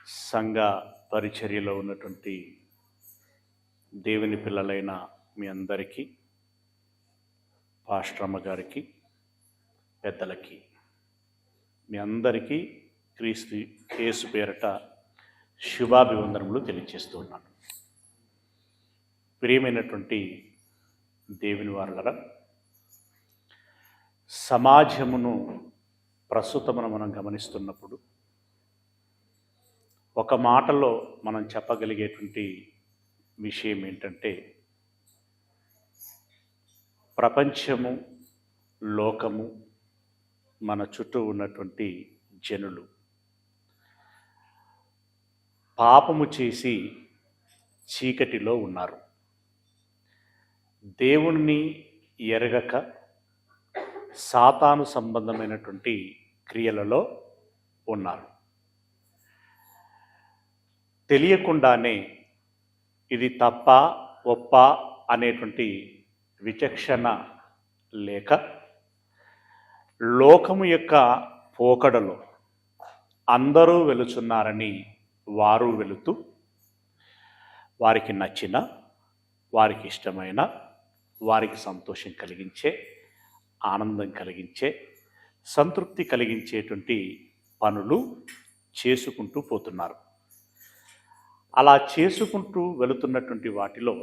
సంఘ పరిచర్యలో ఉన్నటువంటి దేవుని పిల్లలైన మీ అందరికీ, పాస్టరమ్మ గారికి, పెద్దలకి, మీ అందరికీ క్రీస్తు యేసు పేరట శుభాభివందనములు తెలియజేస్తున్నాను. ప్రియమైనటువంటి దేవుని వారలరా, సమాజమును ప్రస్తుతమున మనం గమనిస్తున్నప్పుడు ఒక మాటలో మనం చెప్పగలిగేటువంటి విషయం ఏంటంటే, ప్రపంచము, లోకము, మన చుట్టూ ఉన్నటువంటి జనులు పాపము చేసి చీకటిలో ఉన్నారు. దేవుణ్ణి ఎరగక సాతాను సంబంధమైనటువంటి క్రియలలో ఉన్నారు. తెలియకుండానే ఇది తప్ప ఒప్ప అనేటువంటి విచక్షణ లేక లోకము యొక్క పోకడలో అందరూ వెలుచున్నారని వారు వెళుతూ వారికి నచ్చిన, వారికి ఇష్టమైన, వారికి సంతోషం కలిగించే, ఆనందం కలిగించే, సంతృప్తి కలిగించేటువంటి పనులు చేసుకుంటూ పోతున్నారు. అలా చేసుకుంటూ వెళుతున్నటువంటి వాటిలో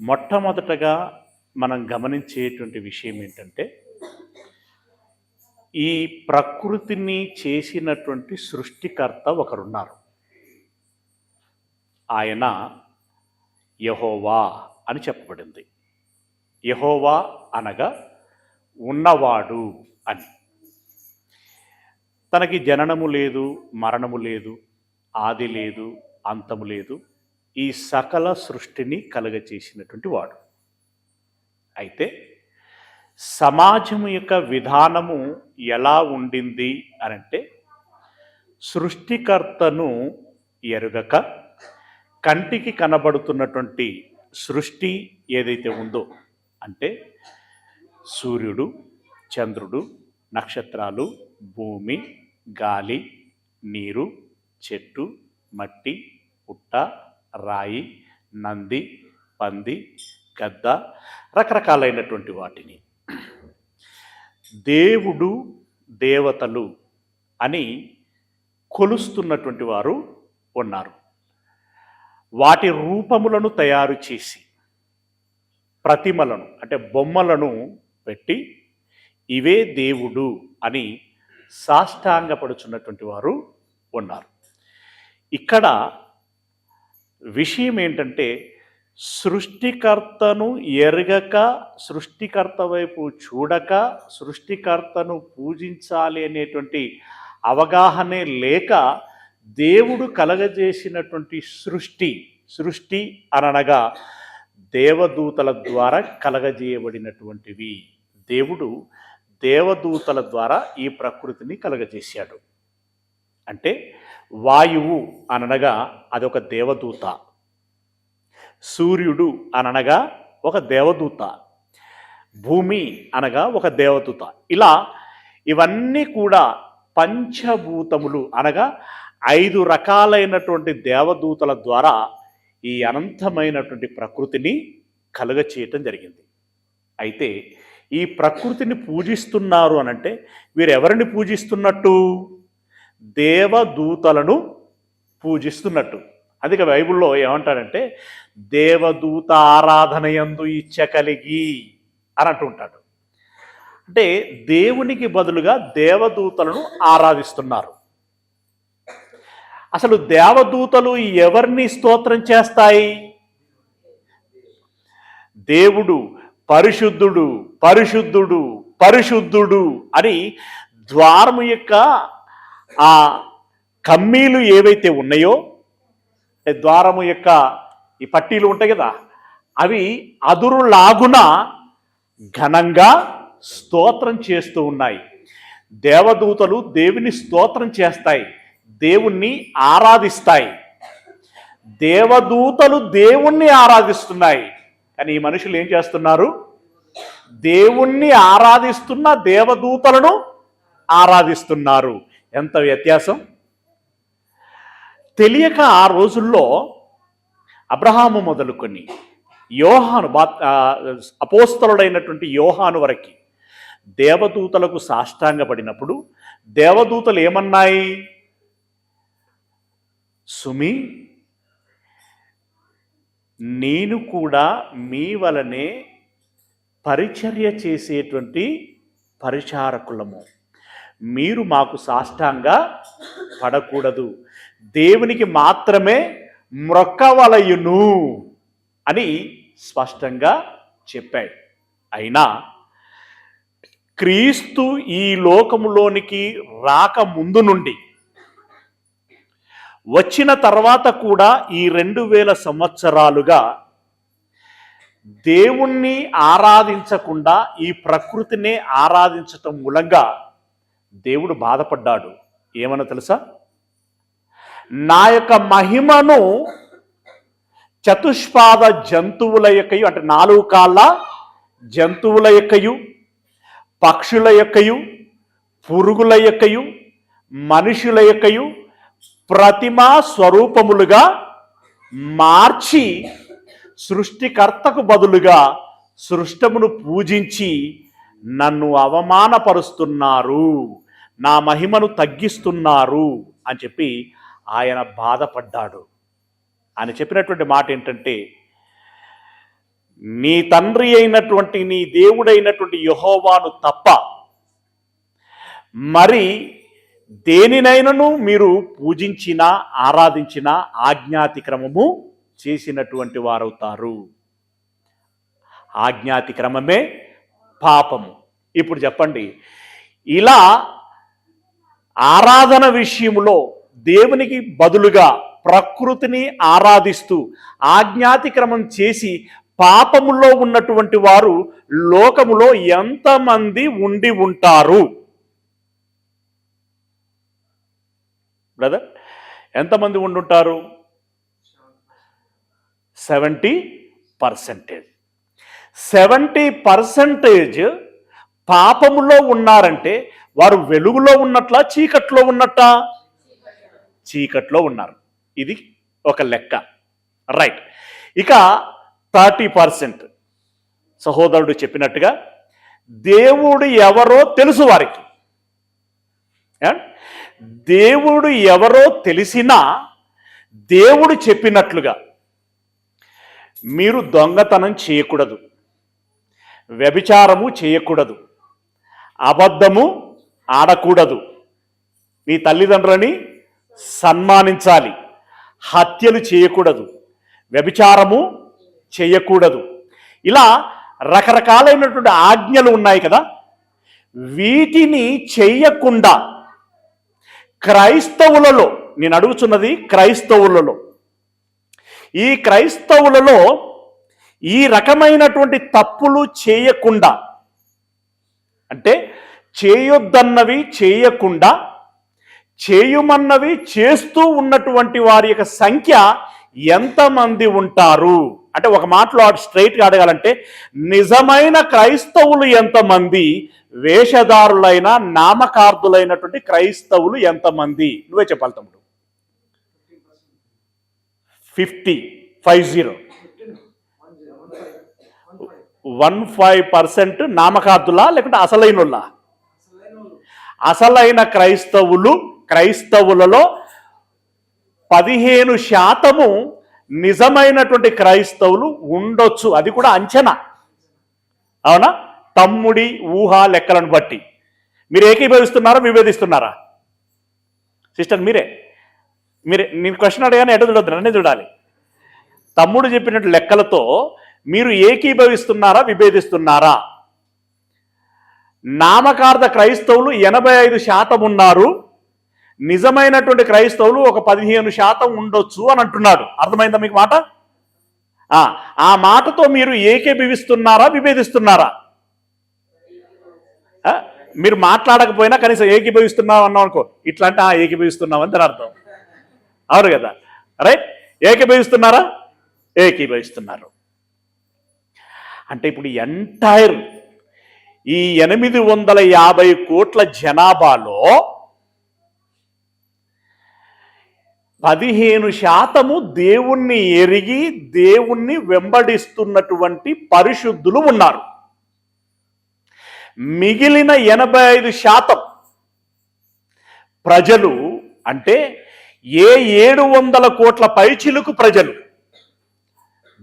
మొట్టమొదటగా మనం గమనించేటువంటి విషయం ఏంటంటే, ఈ ప్రకృతిని చేసినటువంటి సృష్టికర్త ఒకరున్నారు. ఆయన యెహోవా అని చెప్పబడింది. యెహోవా అనగా ఉన్నవాడు అని. తనకి జననము లేదు, మరణము లేదు, ఆది లేదు, అంతము లేదు. ఈ సకల సృష్టిని కలుగచేసినటువంటి వాడు. అయితే సమాజము యొక్క విధానము ఎలా ఉండింది అనంటే, సృష్టికర్తను ఎరుగక కంటికి కనబడుతున్నటువంటి సృష్టి ఏదైతే ఉందో, అంటే సూర్యుడు, చంద్రుడు, నక్షత్రాలు, భూమి, గాలి, నీరు, చెట్టు, మట్టి, పుట్ట, రాయి, నంది, పంది, గద్ద, రకరకాలైనటువంటి వాటిని దేవుడు, దేవతలు అని కొలుస్తున్నటువంటి వారు ఉన్నారు. వాటి రూపములను తయారు చేసి, ప్రతిమలను అంటే బొమ్మలను పెట్టి ఇవే దేవుడు అని సాష్టాంగపడుచున్నటువంటి వారు ఉన్నారు. ఇక్కడ విషయం ఏంటంటే, సృష్టికర్తను ఎరగక, సృష్టికర్త వైపు చూడక, సృష్టికర్తను పూజించాలి అనేటువంటి అవగాహనే లేక దేవుడు కలగజేసినటువంటి సృష్టి అనగా దేవదూతల ద్వారా కలగజేయబడినటువంటివి. దేవుడు దేవదూతల ద్వారా ఈ ప్రకృతిని కలగజేశాడు. అంటే వాయువు అనగా అదొక దేవదూత, సూర్యుడు అనగా ఒక దేవదూత, భూమి అనగా ఒక దేవదూత. ఇలా ఇవన్నీ కూడా పంచభూతములు అనగా 5 రకాలైనటువంటి దేవదూతల ద్వారా ఈ అనంతమైనటువంటి ప్రకృతిని కలుగచేయటం జరిగింది. అయితే ఈ ప్రకృతిని పూజిస్తున్నారు అనంటే వీరు ఎవరిని పూజిస్తున్నట్టు? దేవదూతలను పూజిస్తున్నట్టు. అందుకే బైబిల్లో ఏమంటాడంటే, దేవదూత ఆరాధనయందు ఇచ్చ కలిగి అని అంటుంటాడు. అంటే దేవునికి బదులుగా దేవదూతలను ఆరాధిస్తున్నారు. అసలు దేవదూతలు ఎవరిని స్తోత్రం చేస్తాయి? దేవుడు పరిశుద్ధుడు, పరిశుద్ధుడు, పరిశుద్ధుడు అని ద్వారము యొక్క ఆ కమ్మీలు ఏవైతే ఉన్నాయో, ద్వారము యొక్క ఈ పట్టీలు ఉంటాయి కదా, అవి అదురులాగున ఘనంగా స్తోత్రం చేస్తూ ఉన్నాయి. దేవదూతలు దేవుని స్తోత్రం చేస్తాయి, దేవుణ్ణి ఆరాధిస్తాయి. దేవదూతలు దేవుణ్ణి ఆరాధిస్తున్నాయి. కానీ ఈ మనుషులు ఏం చేస్తున్నారు? దేవుణ్ణి ఆరాధిస్తున్న దేవదూతలను ఆరాధిస్తున్నారు. ఎంత వ్యత్యాసం! తెలియక ఆ రోజుల్లో అబ్రహాము మొదలుకొని యోహాను అపోస్తలుడైనటువంటి యోహాను వరకు దేవదూతలకు సాష్టాంగపడినప్పుడు దేవదూతలు ఏమన్నాయి? సుమి, నేను కూడా మీ వలనే పరిచర్య చేసేటువంటి పరిచారకులము, మీరు మాకు సాష్టాంగ పడకూడదు, దేవునికి మాత్రమే మ్రొక్కవలయును అని స్పష్టంగా చెప్పాడు. అయినా క్రీస్తు ఈ లోకములోనికి రాక ముందు నుండి వచ్చిన తర్వాత కూడా ఈ 2000 సంవత్సరాలుగా దేవుణ్ణి ఆరాధించకుండా ఈ ప్రకృతినే ఆరాధించటం మూలంగా దేవుడు బాధపడ్డాడు. ఏమన్నా తెలుసా? నా యొక్క మహిమను చతుష్పాద జంతువుల యొక్కయు, అంటే 4 కాళ్ళ జంతువుల యొక్కయు, పక్షుల యొక్కయు, పురుగుల యొక్కయు, మనుషుల యొక్కయు ప్రతిమా స్వరూపములుగా మార్చి సృష్టికర్తకు బదులుగా సృష్టమును పూజించి నన్ను అవమానపరుస్తున్నారు, నా మహిమను తగ్గిస్తున్నారు అని చెప్పి ఆయన బాధపడ్డాడు. ఆయన చెప్పినటువంటి మాట ఏంటంటే, నీ తండ్రి అయినటువంటి నీ దేవుడైనటువంటి యెహోవాను తప్ప మరి దేనినైనను మీరు పూజించినా ఆరాధించినా ఆజ్ఞాతిక్రమము చేసినటువంటి వారవుతారు. ఆజ్ఞాతిక్రమమే పాపము. ఇప్పుడు చెప్పండి, ఇలా ఆరాధన విషయంలో దేవునికి బదులుగా ప్రకృతిని ఆరాధిస్తూ ఆజ్ఞాతిక్రమం చేసి పాపములో ఉన్నటువంటి వారు లోకములో ఎంతమంది ఉండి ఉంటారు? బ్రదర్, ఎంతమంది ఉండుంటారు? 70%. 70% పాపములో ఉన్నారంటే వారు వెలుగులో ఉన్నట్లా, చీకట్లో ఉన్నట్టా? చీకట్లో ఉన్నారు. ఇది ఒక లెక్క, రైట్. ఇక 30% సహోదరుడు చెప్పినట్టుగా దేవుడు ఎవరో తెలుసు వారికి. దేవుడు ఎవరో తెలిసినా దేవుడు చెప్పినట్లుగా మీరు దొంగతనం చేయకూడదు, వ్యభిచారము చేయకూడదు, అబద్ధము ఆడకూడదు, నీ తల్లిదండ్రులని సన్మానించాలి, హత్యలు చేయకూడదు, వ్యభిచారము చేయకూడదు, ఇలా రకరకాలైనటువంటి ఆజ్ఞలు ఉన్నాయి కదా. వీటిని చెయ్యకుండా క్రైస్తవులలో, నేను అడుగుతున్నది క్రైస్తవులలో, ఈ క్రైస్తవులలో ఈ రకమైనటువంటి తప్పులు చేయకుండా, అంటే చేయొద్దన్నవి చేయకుండా చేయుమన్నవి చేస్తూ ఉన్నటువంటి వారి యొక్క సంఖ్య ఎంతమంది ఉంటారు? అంటే ఒక మాటలో స్ట్రైట్గా అడగాలంటే నిజమైన క్రైస్తవులు ఎంతమంది, వేషధారులైన నామకార్థులైనటువంటి క్రైస్తవులు ఎంతమంది? నువ్వే చెప్పాలి తమ్ముడు. 15% నామకార్థులా లేకుంటే అసలైనోళ్ళ? అసలైన క్రైస్తవులలో 15% నిజమైనటువంటి క్రైస్తవులు ఉండొచ్చు. అది కూడా అంచనా, అవునా? తమ్ముడి ఊహ లెక్కలను బట్టి. మీరు ఏకీభవిస్తున్నారా, విభేదిస్తున్నారా? సిస్టర్ మీరే నేను క్వశ్చన్ అడగానే ఎటు చూడొద్దు, నన్నే చూడాలి. తమ్ముడు చెప్పినట్టు లెక్కలతో మీరు ఏకీభవిస్తున్నారా, విభేదిస్తున్నారా? నామకార్థ క్రైస్తవులు 85% ఉన్నారు, నిజమైనటువంటి క్రైస్తవులు ఒక 15% ఉండొచ్చు అని అంటున్నాడు. అర్థమైందా మీకు మాట? ఆ మాటతో మీరు ఏకీభవిస్తున్నారా, విభేదిస్తున్నారా? మీరు మాట్లాడకపోయినా కనీసం ఏకీభవిస్తున్నావు అన్నాం అనుకో, ఇట్లా అంటే ఏకీభవిస్తున్నాం అని అర్థం, అవును కదా? రైట్, ఏకీభవిస్తున్నారా? ఏకీభవిస్తున్నారు. అంటే ఇప్పుడు ఎంటైర్ ఈ 850 కోట్ల జనాభాలో 15% దేవుణ్ణి ఎరిగి దేవుణ్ణి వెంబడిస్తున్నటువంటి పరిశుద్ధులు ఉన్నారు. మిగిలిన 85% ప్రజలు, అంటే 700 కోట్ల పైచిలుకు ప్రజలు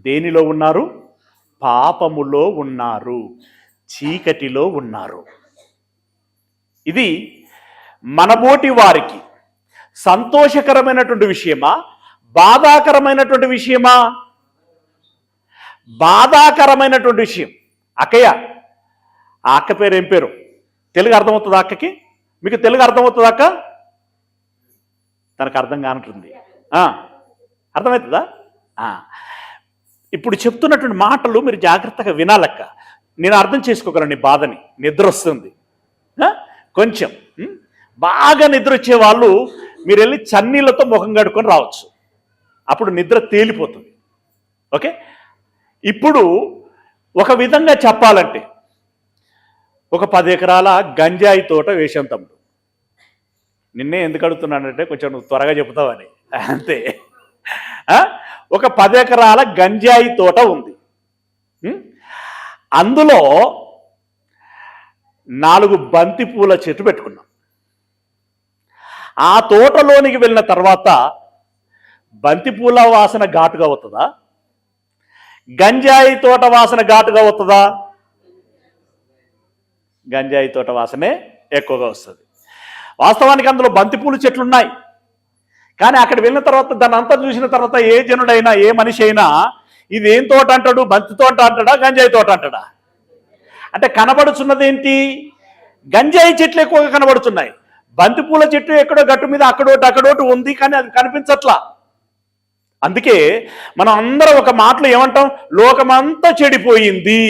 దేనిలో ఉన్నారు? పాపములో ఉన్నారు, చీకటిలో ఉన్నారు. ఇది మనబోటి వారికి సంతోషకరమైనటువంటి విషయమా, బాధాకరమైనటువంటి విషయమా? బాధాకరమైనటువంటి విషయం. అక్కయ్య, ఆ అక్క పేరు ఏం పేరు? తెలుగు అర్థమవుతుందా అక్కకి? మీకు తెలుగు అర్థమవుతుందా అక్క? తనకు అర్థం కానట్టుంది. అర్థమవుతుందా? ఇప్పుడు చెప్తున్నటువంటి మాటలు మీరు జాగ్రత్తగా వినాలక్క. నేను అర్థం చేసుకోగలను నీ బాధని. నిద్ర వస్తుంది కొంచెం. బాగా నిద్ర వచ్చే వాళ్ళు మీరు వెళ్ళి చన్నీళ్ళతో ముఖం కడుక్కొని రావచ్చు, అప్పుడు నిద్ర తేలిపోతుంది. ఓకే, ఇప్పుడు ఒక విధంగా చెప్పాలంటే ఒక 10 ఎకరాల గంజాయి తోట వేసాం తమ్ముడు. నిన్నే ఎందుకు అడుగుతున్నానంటే కొంచెం నువ్వు త్వరగా చెబుతావని, అంతే. ఒక 10 ఎకరాల గంజాయి తోట ఉంది. అందులో 4 బంతి పూల చెట్టు పెట్టుకున్నాం. ఆ తోటలోనికి వెళ్ళిన తర్వాత బంతిపూల వాసన ఘాటుగా అవుతుందా? గంజాయి తోట వాసన ఘాటుగా అవుతుందా? గంజాయి తోట వాసనే ఎక్కువగా వస్తుంది. వాస్తవానికి అందులో బంతిపూల చెట్లు ఉన్నాయి, కానీ అక్కడ వెళ్ళిన తర్వాత దాన్ని అంతా చూసిన తర్వాత ఏ జనుడైనా, ఏ మనిషి అయినా ఇది ఏం తోట అంటాడు? బంతి తోట అంటాడా, గంజాయి తోట అంటాడా? అంటే కనబడుచున్నది ఏంటి? గంజాయి చెట్లు ఎక్కువగా కనబడుతున్నాయి. బంతిపూల చెట్టు ఎక్కడో గట్టు మీద అక్కడోటి ఉంది, కానీ అది కనిపించట్లా. అందుకే మనం అందరం ఒక మాటలో ఏమంటాం? లోకమంతా చెడిపోయింది,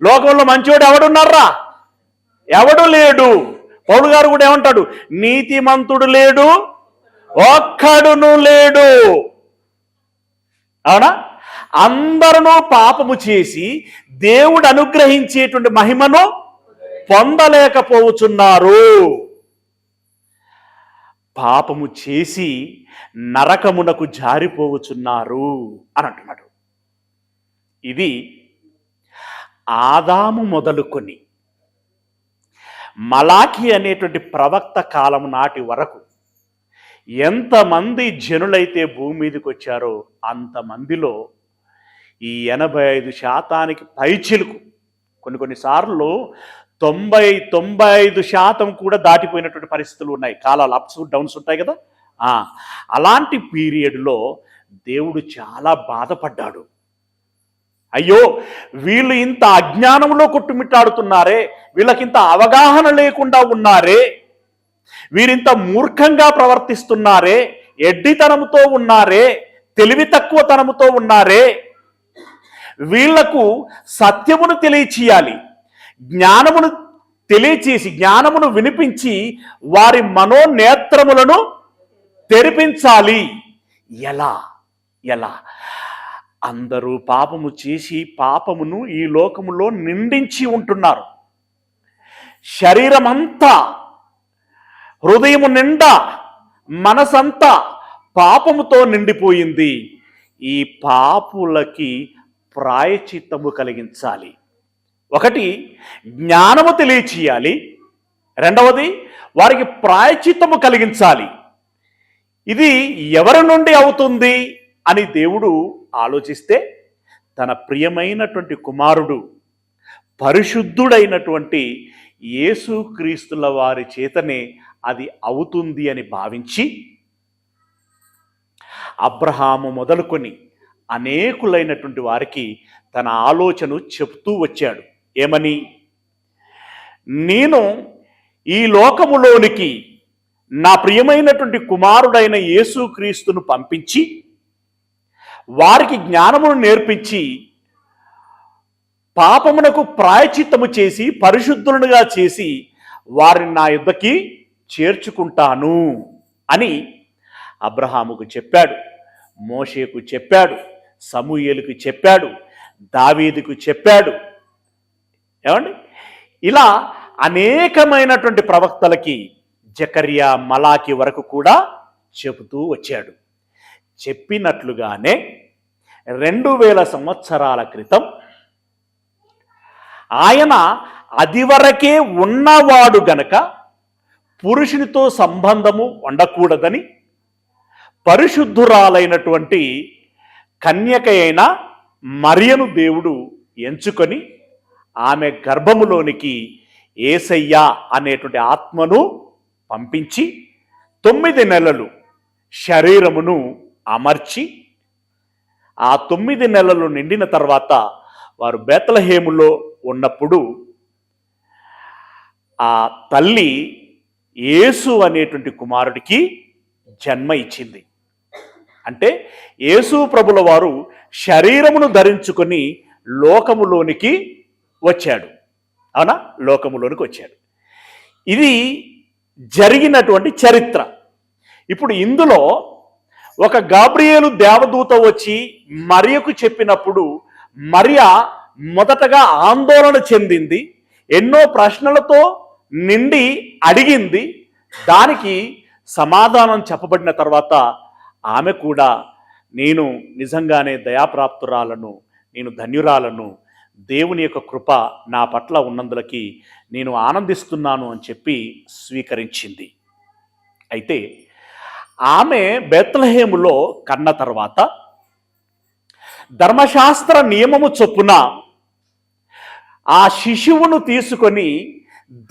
లోకంలో మంచివాడు ఎవడున్నారా? ఎవడు లేడు. పౌలు గారు కూడా ఏమంటాడు? నీతిమంతుడు లేడు, ఒక్కడును లేడు. అవునా? అందరూ పాపము చేసి దేవుడు అనుగ్రహించేటువంటి మహిమను పొందలేకపోతున్నారు. పాపము చేసి నరకమునకు జారిపోవచ్చున్నారు అని అంటున్నాడు. ఇది ఆదాము మొదలుకొని మలాకి అనేటువంటి ప్రవక్త కాలం నాటి వరకు ఎంతమంది జనులైతే భూమి మీదకి వచ్చారో అంతమందిలో ఈ 85% పైచిలుకు, కొన్నిసార్లు 90-95% కూడా దాటిపోయినటువంటి పరిస్థితులు ఉన్నాయి. కాలాలు అప్స్ డౌన్స్ ఉంటాయి కదా. అలాంటి పీరియడ్లో దేవుడు చాలా బాధపడ్డాడు. అయ్యో, వీళ్ళు ఇంత అజ్ఞానంలో కొట్టుమిట్టాడుతున్నారే, వీళ్ళకింత అవగాహన లేకుండా ఉన్నారే, వీరింత మూర్ఖంగా ప్రవర్తిస్తున్నారే, ఎడ్డితనంతో ఉన్నారే, తెలివి తక్కువతనంతో ఉన్నారే, వీళ్లకు సత్యమును తెలియచేయాలి, జ్ఞానమును తెలియచేసి జ్ఞానమును వినిపించి వారి మనోనేత్రములను తెరిపించాలి. ఎలా? అందరూ పాపము చేసి పాపమును ఈ లోకములో నిండించి ఉంటున్నారు. శరీరమంతా, హృదయము నిండా, మనసంతా పాపముతో నిండిపోయింది. ఈ పాపులకి ప్రాయచిత్తము కలిగించాలి. ఒకటి, జ్ఞానము తెలియచేయాలి. రెండవది, వారికి ప్రాయచిత్తము కలిగించాలి. ఇది ఎవరి నుండి అవుతుంది అని దేవుడు ఆలోచిస్తే తన ప్రియమైనటువంటి కుమారుడు పరిశుద్ధుడైనటువంటి యేసుక్రీస్తుల వారి చేతనే అది అవుతుంది అని భావించి అబ్రహాము మొదలుకొని అనేకులైనటువంటి వారికి తన ఆలోచన చెప్తూ వచ్చాడు. ఏమని? నేను ఈ లోకములోనికి నా ప్రియమైనటువంటి కుమారుడైన యేసుక్రీస్తును పంపించి వారికి జ్ఞానమును నేర్పించి పాపమునకు ప్రాయచిత్తము చేసి పరిశుద్ధులుగా చేసి వారిని నా యుద్ధకి చేర్చుకుంటాను అని అబ్రహాముకు చెప్పాడు, మోషేకు చెప్పాడు, సమూయేలుకు చెప్పాడు, దావీదుకు చెప్పాడు. ఏమండి? ఇలా అనేకమైనటువంటి ప్రవక్తలకి, జకర్యా, మలాకి వరకు కూడా చెబుతూ వచ్చాడు. చెప్పినట్లుగానే 2000 సంవత్సరాల క్రితం ఆయన అదివరకే ఉన్నవాడు గనక పురుషునితో సంబంధము ఉండకూడదని పరిశుద్ధురాలైనటువంటి కన్యక అయిన మరియను దేవుడు ఎంచుకొని ఆమె గర్భములోనికి యేసయ్య అనేటువంటి ఆత్మను పంపించి 9 నెలలు శరీరమును అమర్చి ఆ 9 నెలలు నిండిన తర్వాత వారు బేత్లెహేములో ఉన్నప్పుడు ఆ తల్లి యేసు అనేటువంటి కుమారుడికి జన్మ ఇచ్చింది. అంటే యేసు ప్రభుల వారు శరీరమును ధరించుకొని లోకములోనికి వచ్చాడు. అవునా? లోకములోనికి వచ్చాడు. ఇది జరిగినటువంటి చరిత్ర. ఇప్పుడు ఇందులో ఒక గాబ్రియేలు దేవదూత వచ్చి మరియకు చెప్పినప్పుడు మరియ మొదటగా ఆందోళన చెందింది, ఎన్నో ప్రశ్నలతో నిండి అడిగింది. దానికి సమాధానం చెప్పబడిన తర్వాత ఆమె కూడా నేను నిజంగానే దయాప్రాప్తురాలను, నేను ధన్యురాలను, దేవుని యొక్క కృప నా పట్ల ఉన్నందులకి నేను ఆనందిస్తున్నాను అని చెప్పి స్వీకరించింది. అయితే ఆమె బేత్లెహేములో కన్న తర్వాత ధర్మశాస్త్ర నియమము చొప్పున ఆ శిశువును తీసుకొని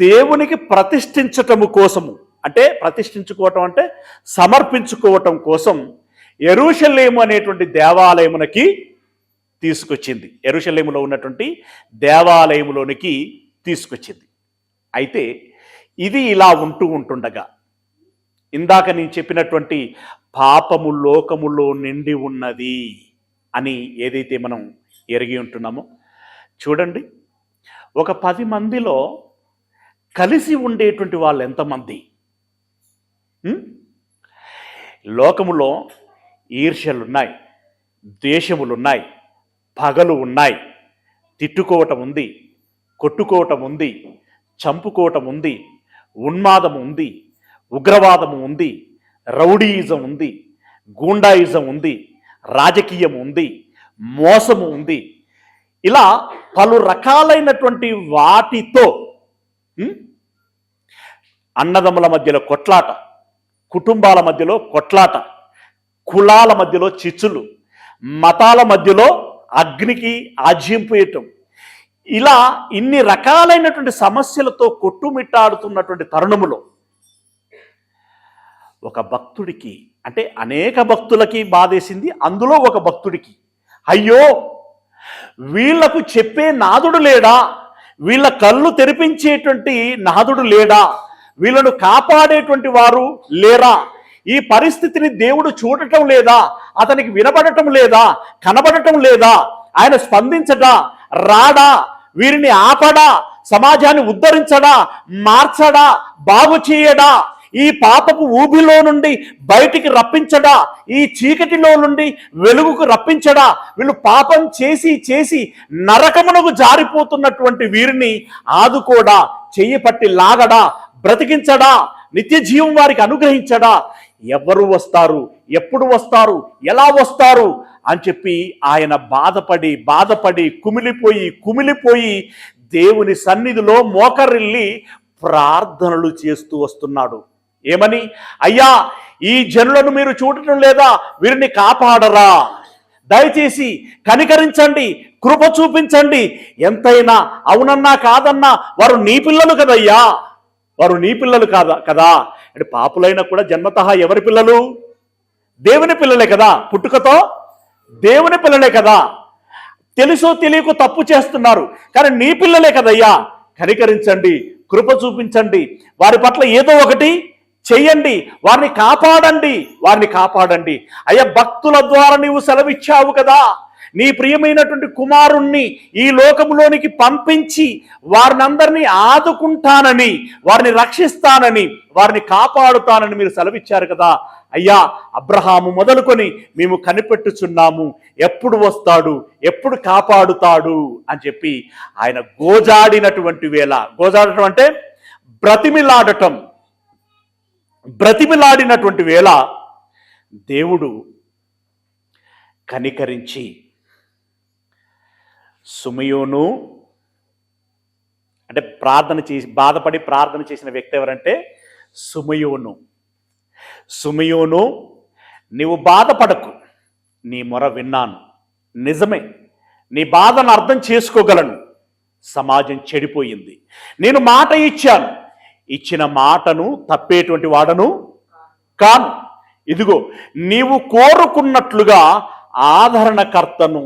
దేవునికి ప్రతిష్ఠించటము కోసము, అంటే ప్రతిష్ఠించుకోవటం అంటే సమర్పించుకోవటం కోసం యెరూషలేము అనేటువంటి దేవాలయమునకి తీసుకొచ్చింది. యెరూషలేములో ఉన్నటువంటి దేవాలయములోనికి తీసుకొచ్చింది. అయితే ఇది ఇలా ఉంటుండగా ఇందాక నేను చెప్పినటువంటి పాపము లోకములో నిండి ఉన్నది అని ఏదైతే మనం ఎరిగి ఉంటున్నామో, చూడండి, ఒక 10 మందిలో కలిసి ఉండేటువంటి వాళ్ళు ఎంతమంది? లోకములో ఈర్ష్యలున్నాయి, ద్వేషములున్నాయి, పగలు ఉన్నాయి, తిట్టుకోవటం ఉంది, కొట్టుకోవటం ఉంది, చంపుకోవటం ఉంది, ఉన్మాదం ఉంది, ఉగ్రవాదము ఉంది, రౌడీయిజం ఉంది, గూండాయిజం ఉంది, రాజకీయం ఉంది, మోసము ఉంది. ఇలా పలు రకాలైనటువంటి వాటితో అన్నదమ్ముల మధ్యలో కొట్లాట, కుటుంబాల మధ్యలో కొట్లాట, కులాల మధ్యలో చిచ్చులు, మతాల మధ్యలో అగ్నికి ఆజ్యంపోయటం, ఇలా ఇన్ని రకాలైనటువంటి సమస్యలతో కొట్టుమిట్టాడుతున్నటువంటి తరుణములో ఒక భక్తుడికి, అంటే అనేక భక్తులకి బాధేసింది, అందులో ఒక భక్తుడికి అయ్యో వీళ్లకు చెప్పే నాదుడు లేడా, వీళ్ళ కళ్ళు తెరిపించేటువంటి నాదుడు లేడా, వీళ్ళను కాపాడేటువంటి వారు లేరా, ఈ పరిస్థితిని దేవుడు చూడటం లేదా, అతనికి వినబడటం లేదా, కనబడటం లేదా, ఆయన స్పందించడా, రాడా, వీరిని ఆపడా, సమాజాన్ని ఉద్ధరించడా, మార్చడా, బాగు చేయడా, ఈ పాపపు ఊబిలో నుండి బయటికి రప్పించడా, ఈ చీకటిలో నుండి వెలుగుకు రప్పించడా, వీళ్ళు పాపం చేసి చేసి నరకమునకు జారిపోతున్నటువంటి వీరిని ఆదుకోడా, చెయ్యి పట్టి లాగడా, బ్రతికించడా, నిత్య జీవం వారికి అనుగ్రహించడా, ఎవరు వస్తారు, ఎప్పుడు వస్తారు, ఎలా వస్తారు అని చెప్పి ఆయన బాధపడి బాధపడి కుమిలిపోయి దేవుని సన్నిధిలో మోకరిల్లి ప్రార్థనలు చేస్తూ వస్తున్నాడు. ఏమని? అయ్యా ఈ జనులను మీరు చూడటం లేదా, వీరిని కాపాడరా, దయచేసి కనికరించండి, కృప చూపించండి. ఎంతైనా అవునన్నా కాదన్నా వారు నీ పిల్లలు కదయ్యా, వారు నీ పిల్లలు కదా. అంటే పాపులైనా కూడా జన్మతః ఎవరి పిల్లలు? దేవుని పిల్లలే కదా, పుట్టుకతో దేవుని పిల్లలే కదా. తెలుసో తెలియకో తప్పు చేస్తున్నారు, కానీ నీ పిల్లలే కదయ్యా, కనికరించండి, కృప చూపించండి, వారి పట్ల ఏదో ఒకటి చెయ్యండి, వారిని కాపాడండి. అయ్యా భక్తుల ద్వారా నీవు సెలవిచ్చావు కదా, నీ ప్రియమైనటువంటి కుమారుణ్ణి ఈ లోకములోనికి పంపించి వారిని అందరినీ ఆదుకుంటానని, వారిని రక్షిస్తానని, వారిని కాపాడుతానని మీరు సెలవిచ్చారు కదా. అయ్యా అబ్రహాము మొదలుకొని మేము కనిపెట్టుచున్నాము, ఎప్పుడు వస్తాడు, ఎప్పుడు కాపాడుతాడు అని చెప్పి ఆయన గోజాడినటువంటి వేళ, గోజాడటం అంటే బ్రతిమిలాడినటువంటి వేళ దేవుడు కనికరించి సుమయోను అంటే బాధపడి ప్రార్థన చేసిన వ్యక్తి ఎవరంటే సుమయోను నీవు బాధపడకు, నీ మొర విన్నాను, నిజమే నీ బాధను అర్థం చేసుకోగలను. సమాజం చెడిపోయింది, నేను మాట ఇచ్చాను, ఇచ్చిన మాటను తప్పేటువంటి వాడను కాను. ఇదిగో నీవు కోరుకున్నట్లుగా ఆదరణకర్తను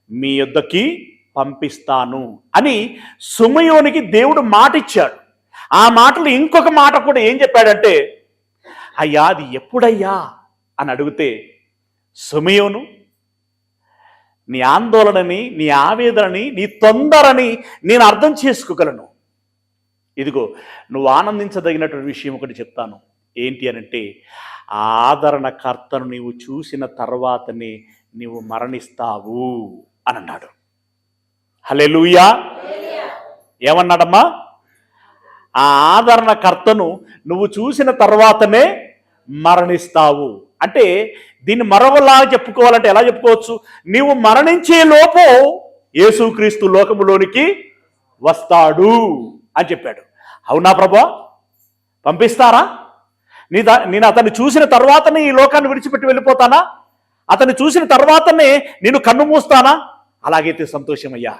మీ యొద్దకి పంపిస్తాను అని సుమయోనికి దేవుడు మాట ఇచ్చాడు. ఆ మాటలు ఇంకొక మాట కూడా ఏం చెప్పాడంటే, అయ్యా అది ఎప్పుడయ్యా అని అడిగితే, సుమయోను నీ ఆందోళనని, నీ ఆవేదనని, నీ తొందరని నేను అర్థం చేసుకోగలను. ఇదిగో నువ్వు ఆనందించదగినటువంటి విషయం ఒకటి చెప్తాను. ఏంటి అనంటే, ఆదరణకర్తను నీవు చూసిన తర్వాతనే నీవు మరణిస్తావు అని అన్నాడు. హల్లెలూయా. ఏమన్నాడమ్మా? ఆ ఆదరణకర్తను నువ్వు చూసిన తర్వాతనే మరణిస్తావు అంటే దీన్ని మరొకలా చెప్పుకోవాలంటే ఎలా చెప్పుకోవచ్చు? నీవు మరణించే లోపు యేసుక్రీస్తు లోకములోనికి వస్తాడు అని చెప్పాడు. అవునా ప్రభా, పంపిస్తారా? నేను అతన్ని చూసిన తర్వాతనే ఈ లోకాన్ని విడిచిపెట్టి వెళ్ళిపోతానా? అతన్ని చూసిన తర్వాతనే నేను కన్ను మూస్తానా? అలాగైతే సంతోషమయ్యా,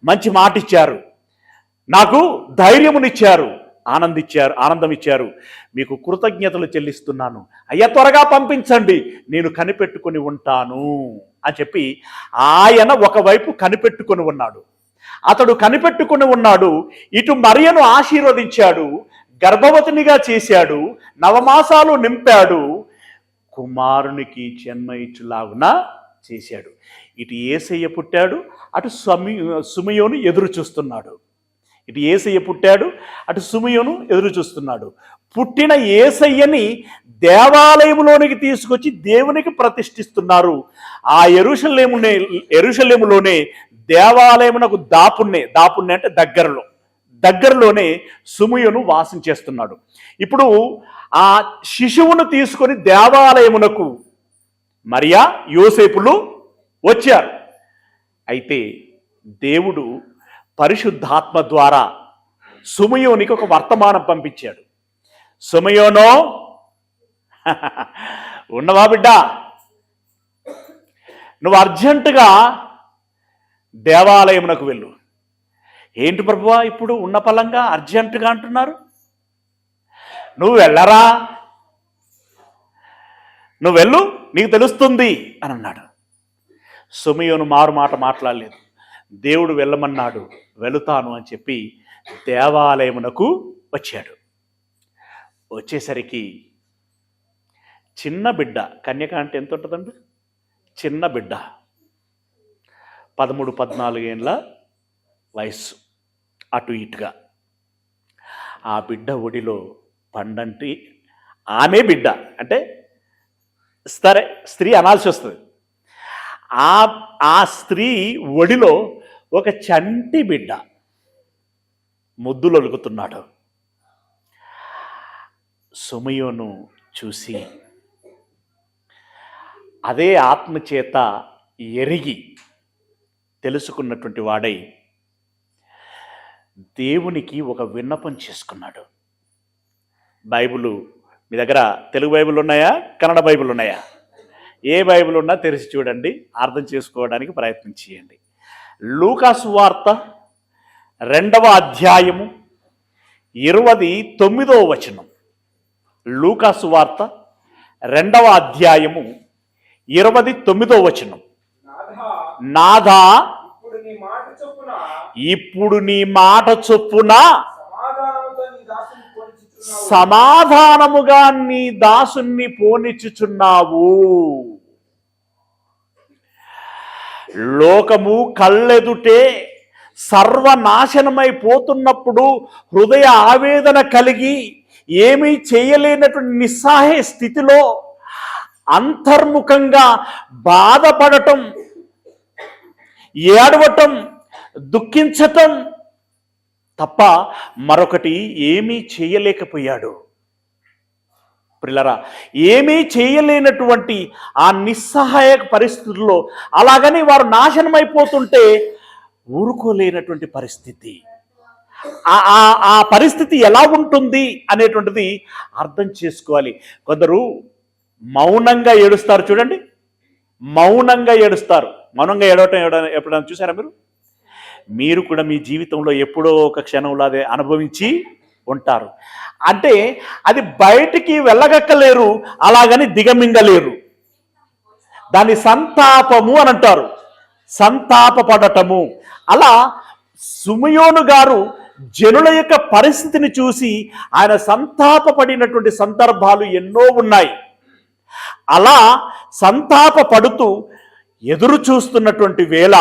మంచి మాట ఇచ్చారు, నాకు ధైర్యమునిచ్చారు, ఆనందం ఇచ్చారు, మీకు కృతజ్ఞతలు చెల్లిస్తున్నాను. అయ్యా త్వరగా పంపించండి, నేను కనిపెట్టుకొని ఉంటాను అని చెప్పి ఆయన ఒకవైపు కనిపెట్టుకొని ఉన్నాడు. అతడు కనిపెట్టుకొని ఉన్నాడు, ఇటు మరియను ఆశీర్వదించాడు, గర్భవతినిగా చేశాడు, 9 మాసాలు నింపాడు, కుమారునికి జన్మ ఇచ్చులాగున చేశాడు. ఇటు యేసయ్య పుట్టాడు, అటు సుమయోను ఎదురు చూస్తున్నాడు. ఇటు యేసయ్య పుట్టాడు, అటు సుమయోను ఎదురు చూస్తున్నాడు. పుట్టిన యేసయ్యని దేవాలయంలోనికి తీసుకొచ్చి దేవునికి ప్రతిష్ఠిస్తున్నారు. ఆ యెరూషలేములోనే దేవాలయమునకు దాపున్నే అంటే దగ్గరలోనే సుమయోను వాసం చేస్తున్నాడు. ఇప్పుడు ఆ శిశువును తీసుకొని దేవాలయమునకు మరియా యోసేపులు వచ్చారు. అయితే దేవుడు పరిశుద్ధాత్మ ద్వారా సుమయోనికి ఒక వర్తమానం పంపించాడు. సుమయోనో ఉన్నవా బిడ్డ, నువ్వు అర్జెంటుగా దేవాలయమునకు వెళ్ళు. ఏంటి ప్రభువా ఇప్పుడు ఉన్న పలంగా అర్జెంటుగా అంటున్నారు? నువ్వు వెళ్ళరా, నువ్వు వెళ్ళు, నీకు తెలుస్తుంది అని అన్నాడు. సుమయోను మారు మాట మాట్లాడలేదు. దేవుడు వెళ్ళమన్నాడు, వెళుతాను అని చెప్పి దేవాలయమునకు వచ్చాడు. వచ్చేసరికి చిన్న బిడ్డ, కన్యక అంటే ఎంత ఉంటుందండి? చిన్న బిడ్డ, 13-14 ఏళ్ళ వయస్సు, అటు ఇటుగా. ఆ బిడ్డ ఒడిలో పండంటి ఆమె బిడ్డ అంటే సరే స్త్రీ అనాల్సి వస్తుంది. ఆ స్త్రీ ఒడిలో ఒక చంటి బిడ్డ ముద్దులొలుకుతున్నాడు. సుమయోను చూసి అదే ఆత్మచేత ఎరిగి తెలుసుకున్నటువంటి వాడై దేవునికి ఒక విన్నపం చేసుకున్నాడు. బైబిలు మీ దగ్గర తెలుగు బైబిల్ ఉన్నాయా, కన్నడ బైబిల్ ఉన్నాయా? ఏ బైబిల్ ఉన్నా తెరిచి చూడండి, అర్థం చేసుకోవడానికి ప్రయత్నం చేయండి. లూకా సువార్త 2వ అధ్యాయము 29వ వచనం. లూకా సువార్త 2వ అధ్యాయము 29వ వచనం. నాథా ఇప్పుడు నీ మాట చొప్పున సమాధానముగా నీ దాసుని పోనిచ్చుచున్నావు. లోకము కళ్ళెదుటే సర్వనాశనమైపోతున్నప్పుడు హృదయ ఆవేదన కలిగి ఏమీ చేయలేనటువంటి నిస్సహాయ స్థితిలో అంతర్ముఖంగా బాధపడటం, ఏడవటం, దుఃఖించటం తప్ప మరొకటి ఏమీ చేయలేకపోయాడు. ప్రియులారా, ఏమీ చేయలేనటువంటి ఆ నిస్సహాయ పరిస్థితుల్లో అలాగని వారు నాశనమైపోతుంటే ఊరుకోలేనటువంటి పరిస్థితి. ఆ పరిస్థితి ఎలా ఉంటుంది అనేటువంటిది అర్థం చేసుకోవాలి. కొందరు మౌనంగా ఏడుస్తారు, చూడండి, మౌనంగా ఏడుస్తారు. మౌనంగా ఏడవటం ఎప్పుడైనా చూసారా మీరు కూడా మీ జీవితంలో ఎప్పుడో ఒక క్షణంలో అదే అనుభవించి ఉంటారు. అంటే అది బయటికి వెళ్ళగక్కలేరు, అలాగని దిగమింగలేరు. దాన్ని సంతాపము అని అంటారు, సంతాపపడటము. అలా సిమెయోను గారు జనుల యొక్క పరిస్థితిని చూసి ఆయన సంతాపపడినటువంటి సందర్భాలు ఎన్నో ఉన్నాయి. అలా సంతాపపడుతూ ఎదురు చూస్తున్నటువంటి వేళ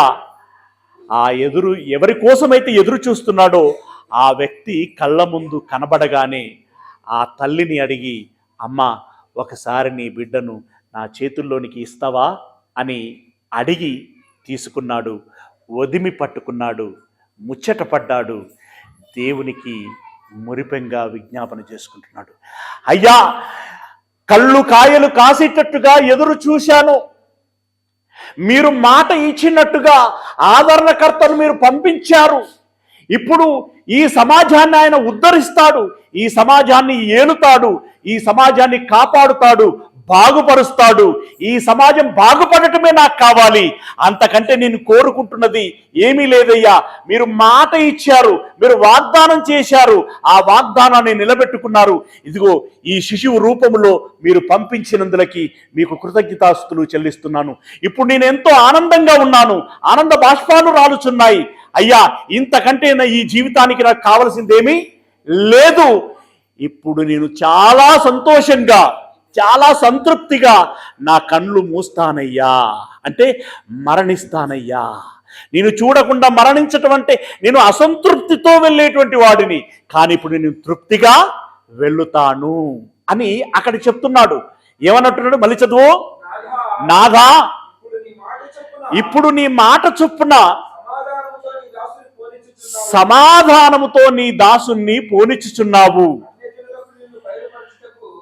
ఎవరి కోసమైతే ఎదురు చూస్తున్నాడో ఆ వ్యక్తి కళ్ళ ముందు కనబడగానే ఆ తల్లిని అడిగి, అమ్మా, ఒకసారి నీ బిడ్డను నా చేతుల్లోనికి ఇస్తావా అని అడిగి తీసుకున్నాడు. ఒదిమి పట్టుకున్నాడు, ముచ్చటపడ్డాడు, దేవునికి మురిపెంగా విజ్ఞాపన చేసుకుంటున్నాడు. అయ్యా, కళ్ళు కాయలు కాసేటట్టుగా ఎదురు చూశాను, మీరు మాట ఇచ్చినట్టుగా ఆదరణకర్తను మీరు పంపించారు. ఇప్పుడు ఈ సమాజాన్ని ఆయన ఉద్ధరిస్తాడు, ఈ సమాజాన్ని ఏలుతాడు, ఈ సమాజాన్ని కాపాడుతాడు, బాగుపరుస్తాడు. ఈ సమాజం బాగుపడటమే నాకు కావాలి, అంతకంటే నేను కోరుకుంటున్నది ఏమీ లేదయ్యా. మీరు మాట ఇచ్చారు, మీరు వాగ్దానం చేశారు, ఆ వాగ్దానాన్ని నిలబెట్టుకున్నారు. ఇదిగో ఈ శిశువు రూపంలో మీరు పంపించినందులకి మీకు కృతజ్ఞతాస్తుతులు చెల్లిస్తున్నాను. ఇప్పుడు నేను ఎంతో ఆనందంగా ఉన్నాను, ఆనంద బాష్పాలు రాలుచున్నాయి. అయ్యా, ఇంతకంటే ఈ జీవితానికి నాకు కావలసిందేమీ లేదు. ఇప్పుడు నేను చాలా సంతోషంగా, చాలా సంతృప్తిగా నా కళ్ళు మూస్తానయ్యా, అంటే మరణిస్తానయ్యా. నేను చూడకుండా మరణించటం అంటే నేను అసంతృప్తితో వెళ్ళేటువంటి వాడిని, కానీ ఇప్పుడు నేను తృప్తిగా వెళ్ళుతాను అని అక్కడ చెప్తున్నాడు. ఏమన్నట్టున్నాడు? మళ్ళీ చదువు. నాథా, ఇప్పుడు నీ మాట చొప్పున సమాధానముతో నీ దాసుని పోనిచ్చుచున్నావు.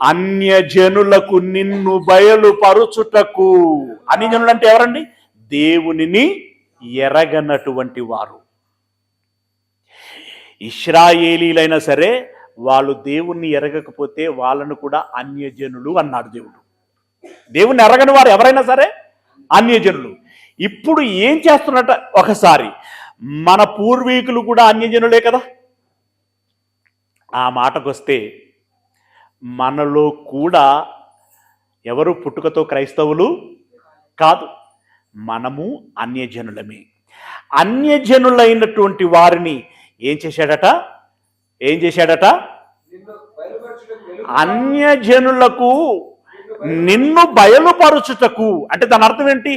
అన్యజనులకు నిన్ను బయలుపరుచుటకు. అన్యజనులు అంటే ఎవరండి? దేవునిని ఎరగనటువంటి వారు. ఇశ్రాయేలీలైనా సరే వాళ్ళు దేవుణ్ణి ఎరగకపోతే వాళ్ళను కూడా అన్యజనులు అన్నాడు దేవుడు. దేవుణ్ణి ఎరగని వారు ఎవరైనా సరే అన్యజనులు. ఇప్పుడు ఏం చేస్తున్నట్ట? ఒకసారి మన పూర్వీకులు కూడా అన్యజనులే కదా. ఆ మాటకొస్తే మనలో కూడా ఎవరు పుట్టుకతో క్రైస్తవులు కాదు, మనము అన్యజనులమే. అన్యజనులైనటువంటి వారిని ఏం చేశాడట? అన్యజనులకు నిన్ను బయలుపరుచుటకు. అంటే దాని అర్థం ఏంటి?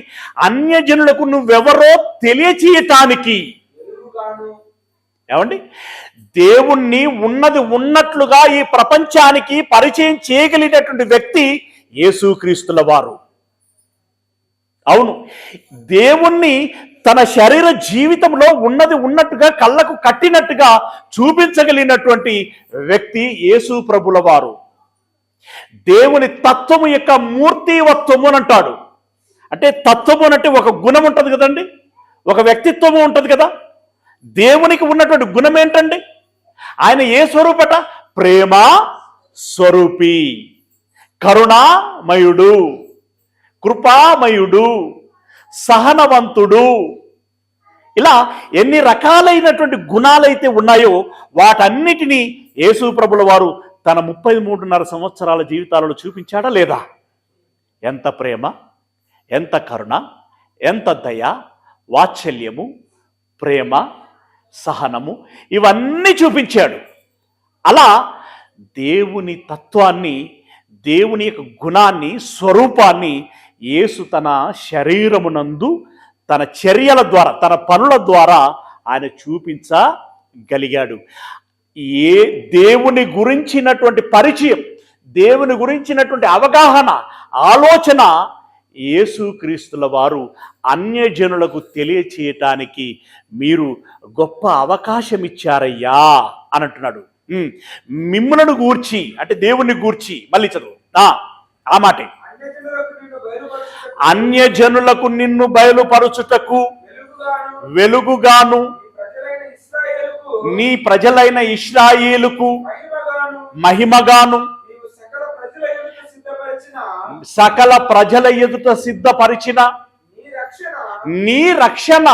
అన్యజనులకు నువ్వెవరో తెలియచేయటానికి. ఏమండి? దేవుణ్ణి ఉన్నది ఉన్నట్లుగా ఈ ప్రపంచానికి పరిచయం చేయగలిగినటువంటి వ్యక్తి యేసుక్రీస్తుల వారు. అవును, దేవుణ్ణి తన శరీర జీవితంలో ఉన్నది ఉన్నట్టుగా కళ్ళకు కట్టినట్టుగా చూపించగలిగినటువంటి వ్యక్తి యేసు ప్రభుల వారు. దేవుని తత్వము యొక్క మూర్తివత్వము అని అంటాడు. అంటే తత్వము అంటే ఒక గుణం ఉంటుంది కదండి, ఒక వ్యక్తిత్వము ఉంటుంది కదా. దేవునికి ఉన్నటువంటి గుణం ఏంటండి? ఆయన ఏ స్వరూపట? ప్రేమ స్వరూపి, కరుణామయుడు, కృపామయుడు, సహనవంతుడు. ఇలా ఎన్ని రకాలైనటువంటి గుణాలైతే ఉన్నాయో వాటన్నిటినీ యేసు ప్రభుల వారు తన 33.5 సంవత్సరాల జీవితాలలో చూపించాడా లేదా? ఎంత ప్రేమ, ఎంత కరుణ, ఎంత దయ, వాత్సల్యము, ప్రేమ, సహనము, ఇవన్నీ చూపించాడు. అలా దేవుని తత్వాన్ని, దేవుని యొక్క గుణాన్ని, స్వరూపాన్ని యేసు తన శరీరమునందు తన చర్యల ద్వారా, తన పనుల ద్వారా ఆయన చూపించగలిగాడు. ఏ దేవుని గురించినటువంటి పరిచయం, దేవుని గురించినటువంటి అవగాహన, ఆలోచన యేసుక్రీస్తుల వారు అన్యజనులకు తెలియచేయటానికి మీరు గొప్ప అవకాశం ఇచ్చారయ్యా అని అంటున్నాడు. మిమ్ములను గూర్చి అంటే దేవుని గూర్చి. మళ్ళీ చదువు. ఆ మాటే, అన్యజనులకు నిన్ను బయలుపరుచుటకు వెలుగుగాను నీ ప్రజలైన ఇశ్రాయేలుకు మహిమగాను సకల ప్రజల ఎదుట సిద్ధపరిచిన నీ రక్షణ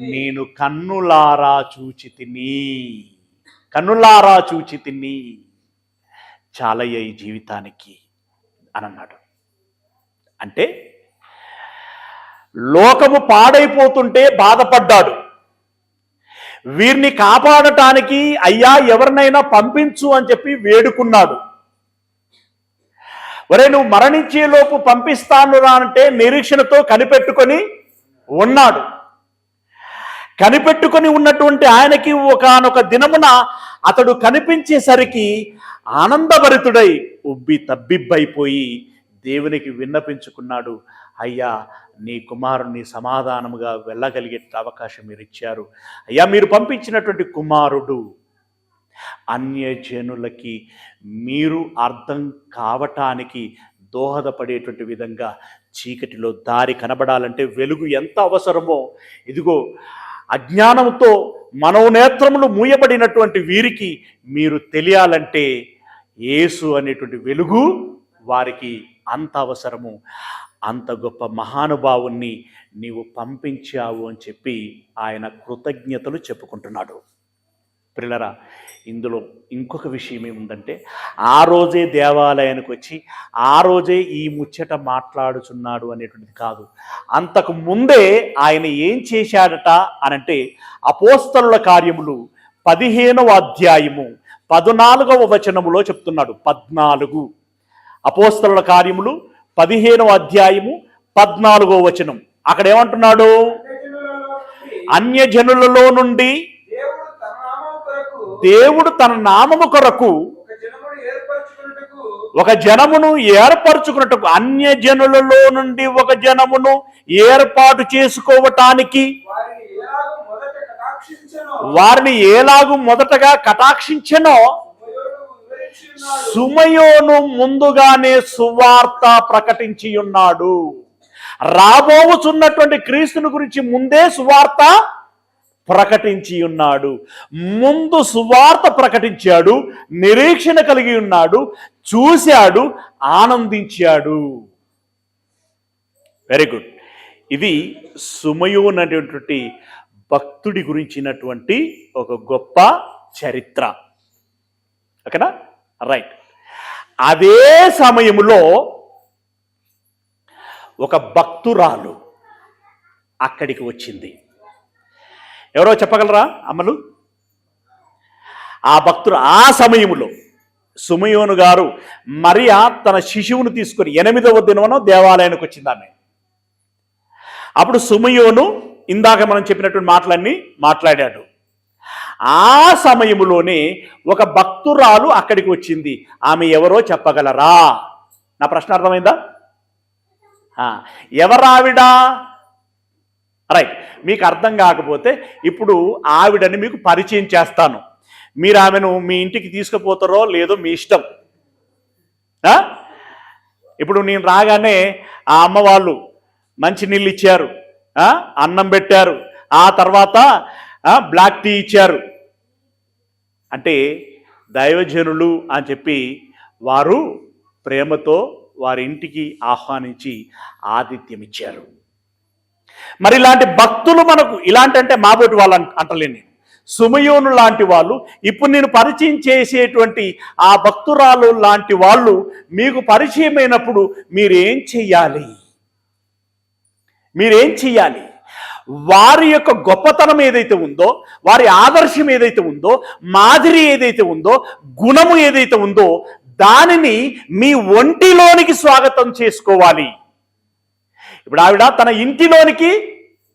నేను కన్నులారా చూచి తిని చాలయ్య ఈ జీవితానికి అని అన్నాడు. అంటే లోకము పాడైపోతుంటే బాధపడ్డాడు. వీరిని కాపాడటానికి అయ్యా ఎవరినైనా పంపించు అని చెప్పి వేడుకున్నాడు. ఒరే నువ్వు మరణించేలోపు పంపిస్తాను రా అంటే నిరీక్షణతో కనిపెట్టుకొని ఉన్నాడు. కనిపెట్టుకొని ఉన్నటువంటి ఆయనకి ఒకానొక దినమున అతడు కనిపించేసరికి ఆనందభరితుడై ఉబ్బి తబ్బిబ్బైపోయి దేవునికి విన్నపించుకున్నాడు. అయ్యా నీ కుమారుని సమాధానముగా వెళ్ళగలిగే అవకాశం మీరు ఇచ్చారు. అయ్యా మీరు పంపించినటువంటి కుమారుడు అన్యజనులకి మీరు అర్థం కావటానికి దోహదపడేటువంటి విధంగా చీకటిలో దారి కనబడాలంటే వెలుగు ఎంత అవసరమో, ఇదిగో అజ్ఞానంతో మనోనేత్రములు మూయబడినటువంటి వీరికి మీరు తెలియాలంటే యేసు అనేటువంటి వెలుగు వారికి అంత అవసరము. అంత గొప్ప మహానుభావుణ్ణి నీవు పంపించావు అని చెప్పి ఆయన కృతజ్ఞతలు చెప్పుకుంటున్నాడు. ప్రియులారా, ఇందులో ఇంకొక విషయం ఏముందంటే, ఆ రోజే దేవాలయానికి వచ్చి ఆ రోజే ఈ ముచ్చట మాట్లాడుచున్నాడు అనేటువంటిది కాదు. అంతకు ముందే ఆయన ఏం చేశాడట అనంటే, అపోస్తలుల కార్యములు 15వ అధ్యాయము 14వ వచనములో చెప్తున్నాడు. 14 అపోస్తలుల కార్యములు 15వ అధ్యాయము 14వ వచనం. అక్కడ ఏమంటున్నాడు? అన్యజనులలో నుండి దేవుడు తన నామము కొరకు ఒక జనమును ఏర్పరచుకున్నట్టుకు, అన్యజనులలో నుండి ఒక జనమును ఏర్పాటు చేసుకోవటానికి వారిని ఎలాగూ మొదటగా కటాక్షించెనో సుమయోను ముందుగానే సువార్త ప్రకటించి ఉన్నాడు. రాబోచున్నటువంటి క్రీస్తుని గురించి ముందే సువార్త ప్రకటించి ఉన్నాడు. ముందు సువార్త ప్రకటించాడు, నిరీక్షణ కలిగి ఉన్నాడు, చూశాడు, ఆనందించాడు. Very good. ఇది సుమయోను అనేటువంటి భక్తుడి గురించినటువంటి ఒక గొప్ప చరిత్ర. ఓకేనా? రైట్. అదే సమయంలో ఒక భక్తురాలు అక్కడికి వచ్చింది. ఎవరో చెప్పగలరా అమ్మలు? ఆ భక్తుడు ఆ సమయంలో సుమయోను గారు మరియా తన శిశువును తీసుకొని 8వ దినమున దేవాలయానికి వచ్చింది ఆమె. అప్పుడు సుమయోను ఇందాక మనం చెప్పినటువంటి మాటలన్నీ మాట్లాడాడు. ఆ సమయంలోనే ఒక భక్తురాలు అక్కడికి వచ్చింది. ఆమె ఎవరో చెప్పగలరా? నా ప్రశ్న అర్థమైందా? ఎవరావిడా? రైట్. మీకు అర్థం కాకపోతే ఇప్పుడు ఆవిడని మీకు పరిచయం చేస్తాను. మీరు ఆమెను మీ ఇంటికి తీసుకుపోతారో లేదో మీ ఇష్టం. ఇప్పుడు నేను రాగానే ఆ అమ్మ వాళ్ళు మంచి నీళ్ళు ఇచ్చారు, అన్నం పెట్టారు, ఆ తర్వాత బ్లాక్ టీ ఇచ్చారు అంటే దైవజనులు అని చెప్పి వారు ప్రేమతో వారి ఇంటికి ఆహ్వానించి ఆతిథ్యం ఇచ్చారు. మరి ఇలాంటి భక్తులు మనకు, ఇలాంటి అంటే మాబోటి వాళ్ళు అంటలేని సుమయోను లాంటి వాళ్ళు, ఇప్పుడు నేను పరిచయం చేసేటువంటి ఆ భక్తురాలు లాంటి వాళ్ళు మీకు పరిచయం అయినప్పుడు మీరేం చెయ్యాలి? వారి యొక్క గొప్పతనం ఏదైతే ఉందో, వారి ఆదర్శం ఏదైతే ఉందో, మాదిరి ఏదైతే ఉందో, గుణము ఏదైతే ఉందో, దానిని మీ ఒంటిలోనికి స్వాగతం చేసుకోవాలి. ఇప్పుడు ఆవిడ తన ఇంటిలోనికి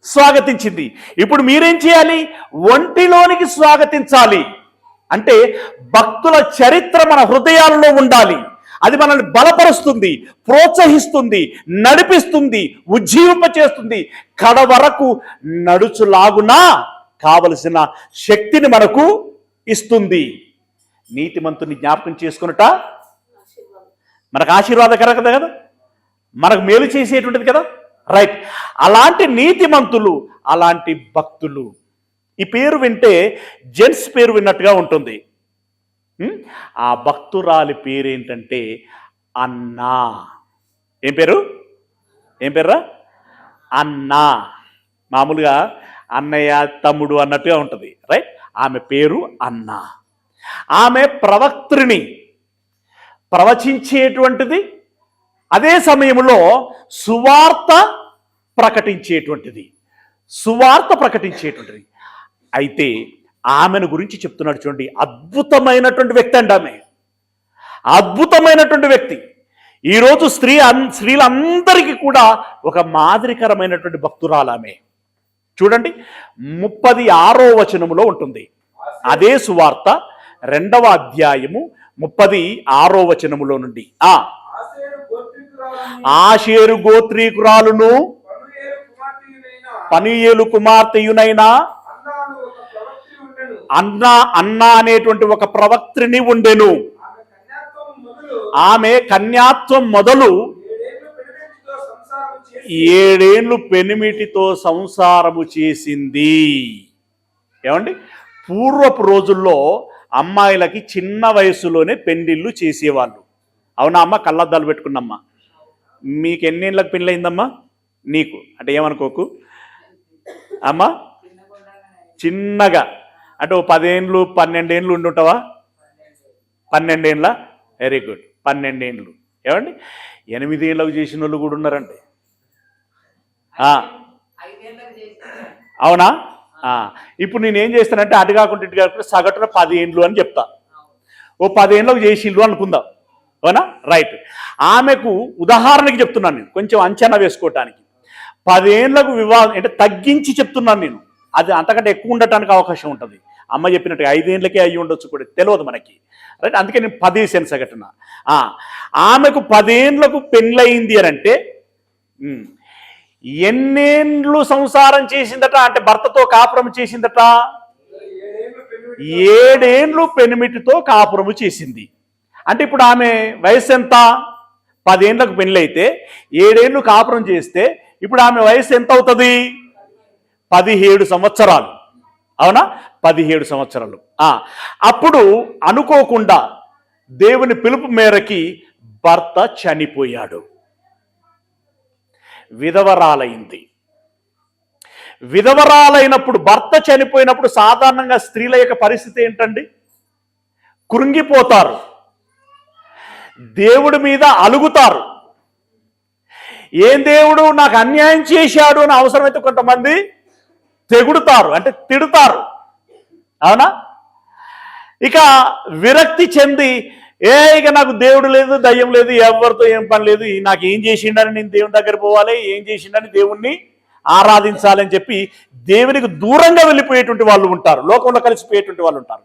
స్వాగతించింది. ఇప్పుడు మీరేం చేయాలి? ఒంటిలోనికి స్వాగతించాలి. అంటే భక్తుల చరిత్ర మన హృదయాలలో ఉండాలి. అది మనల్ని బలపరుస్తుంది, ప్రోత్సహిస్తుంది, నడిపిస్తుంది, ఉజ్జీవింపచేస్తుంది. కడ వరకు నడుచులాగునా కావలసిన శక్తిని మనకు ఇస్తుంది. నీతిమంతుని జ్ఞాపకం చేసుకున్నట మనకు ఆశీర్వాదకరం కదా, మనకు మేలు చేసేటువంటిది కదా, రైట్. అలాంటి నీతిమంతులు, అలాంటి భక్తులు. ఈ పేరు వింటే జెంట్స్ పేరు విన్నట్టుగా ఉంటుంది. ఆ భక్తురాలి పేరేంటంటే అన్నా. ఏం పేరురా? అన్నా. మామూలుగా అన్నయ్య, తమ్ముడు అన్నట్టుగా ఉంటుంది, రైట్. ఆమె పేరు అన్నా. ఆమె ప్రవక్త్రిని, ప్రవచించేటువంటిది, అదే సమయంలో సువార్త ప్రకటించేటువంటిది. అయితే ఆమెను గురించి చెప్తున్నాడు చూడండి. అద్భుతమైనటువంటి వ్యక్తి అండి ఆమె, అద్భుతమైనటువంటి వ్యక్తి. ఈరోజు స్త్రీలందరికీ కూడా ఒక మాదిరికరమైనటువంటి భక్తురాలు ఆమె. చూడండి 36వ వచనములో ఉంటుంది. అదే సువార్త 2వ అధ్యాయము 36వ వచనములో నుండి. ఆషేరు గోత్రీకురాలును పనూయేలు కుమార్తెయునైనా అన్నా అనేటువంటి ఒక ప్రవక్త్రిని ఉండెను. ఆమె కన్యాత్వం మొదలు 7 ఏళ్ళు పెనిమిటితో సంసారము చేసింది. ఏమండి, పూర్వపు రోజుల్లో అమ్మాయిలకి చిన్న వయసులోనే పెళ్లిళ్ళు చేసేవాళ్ళు. అవునా అమ్మ? కళ్ళద్దాలు పెట్టుకున్నమ్మా. మీకు ఎన్నేళ్ళకి పెళ్ళయిందమ్మా? నీకు అంటే ఏమనుకోకు అమ్మా, చిన్నగా అంటే 10 ఏళ్ళు 12 ఏళ్ళు ఉండుంటావా? 12 ఏళ్ళ? వెరీ గుడ్, 12 ఏళ్ళు. ఏమండి, 8 ఏళ్ళకు చేసిన వాళ్ళు కూడా ఉన్నారండి. అవునా? ఇప్పుడు నేనేం చేస్తానంటే అటు కాకుండా ఇటు కాకుండా సగటున 10 ఏళ్ళు అని చెప్తా. ఓ 10 ఏళ్ళకు చేసిళ్ళు అనుకుందాం. అవునా? రైట్. ఆమెకు ఉదాహరణకి చెప్తున్నాను నేను, కొంచెం అంచనా వేసుకోవటానికి. 10 ఏళ్ళకు వివాహం అంటే తగ్గించి చెప్తున్నాను నేను, అది అంతకంటే ఎక్కువ ఉండటానికి అవకాశం ఉంటుంది. అమ్మ చెప్పినట్టుగా 5 ఏళ్ళకే అయ్యి ఉండొచ్చు కూడా, తెలియదు మనకి, రైట్. అందుకే నేను 10 వేసాను సగటున. ఆమెకు 10 ఏళ్ళకు పెళ్ళయింది అని అంటే ఎన్నేళ్ళు సంసారం చేసిందట అంటే భర్తతో కాపురం చేసిందట? 7 ఏళ్ళు పెనిమిటితో కాపురము చేసింది. అంటే ఇప్పుడు ఆమె వయసు ఎంత? 10 ఏళ్ళకు పెళ్ళైతే 7 ఏళ్ళు కాపురం చేస్తే ఇప్పుడు ఆమె వయసు ఎంత అవుతుంది? 17 సంవత్సరాలు. అవునా? 17 సంవత్సరాలు. అప్పుడు అనుకోకుండా దేవుని పిలుపు మేరకి భర్త చనిపోయాడు, విధవరాలైంది. విధవరాలైనప్పుడు, భర్త చనిపోయినప్పుడు సాధారణంగా స్త్రీల యొక్క పరిస్థితి ఏంటండి? కృంగిపోతారు, దేవుడి మీద అలుగుతారు. ఏం దేవుడు నాకు అన్యాయం చేశాడు అని అవసరమైతే కొంతమంది తెగుడుతారు, అంటే తిడుతారు. అవునా? ఇక విరక్తి చెంది ఇక నాకు దేవుడు లేదు, దయ్యం లేదు, ఎవరితో ఏం పని లేదు, నాకు ఏం చేసిండని నేను దేవుని దగ్గర పోవాలి, ఏం చేసిండని దేవుణ్ణి ఆరాధించాలని చెప్పి దేవునికి దూరంగా వెళ్ళిపోయేటువంటి వాళ్ళు ఉంటారు, లోకంలో కలిసిపోయేటువంటి వాళ్ళు ఉంటారు.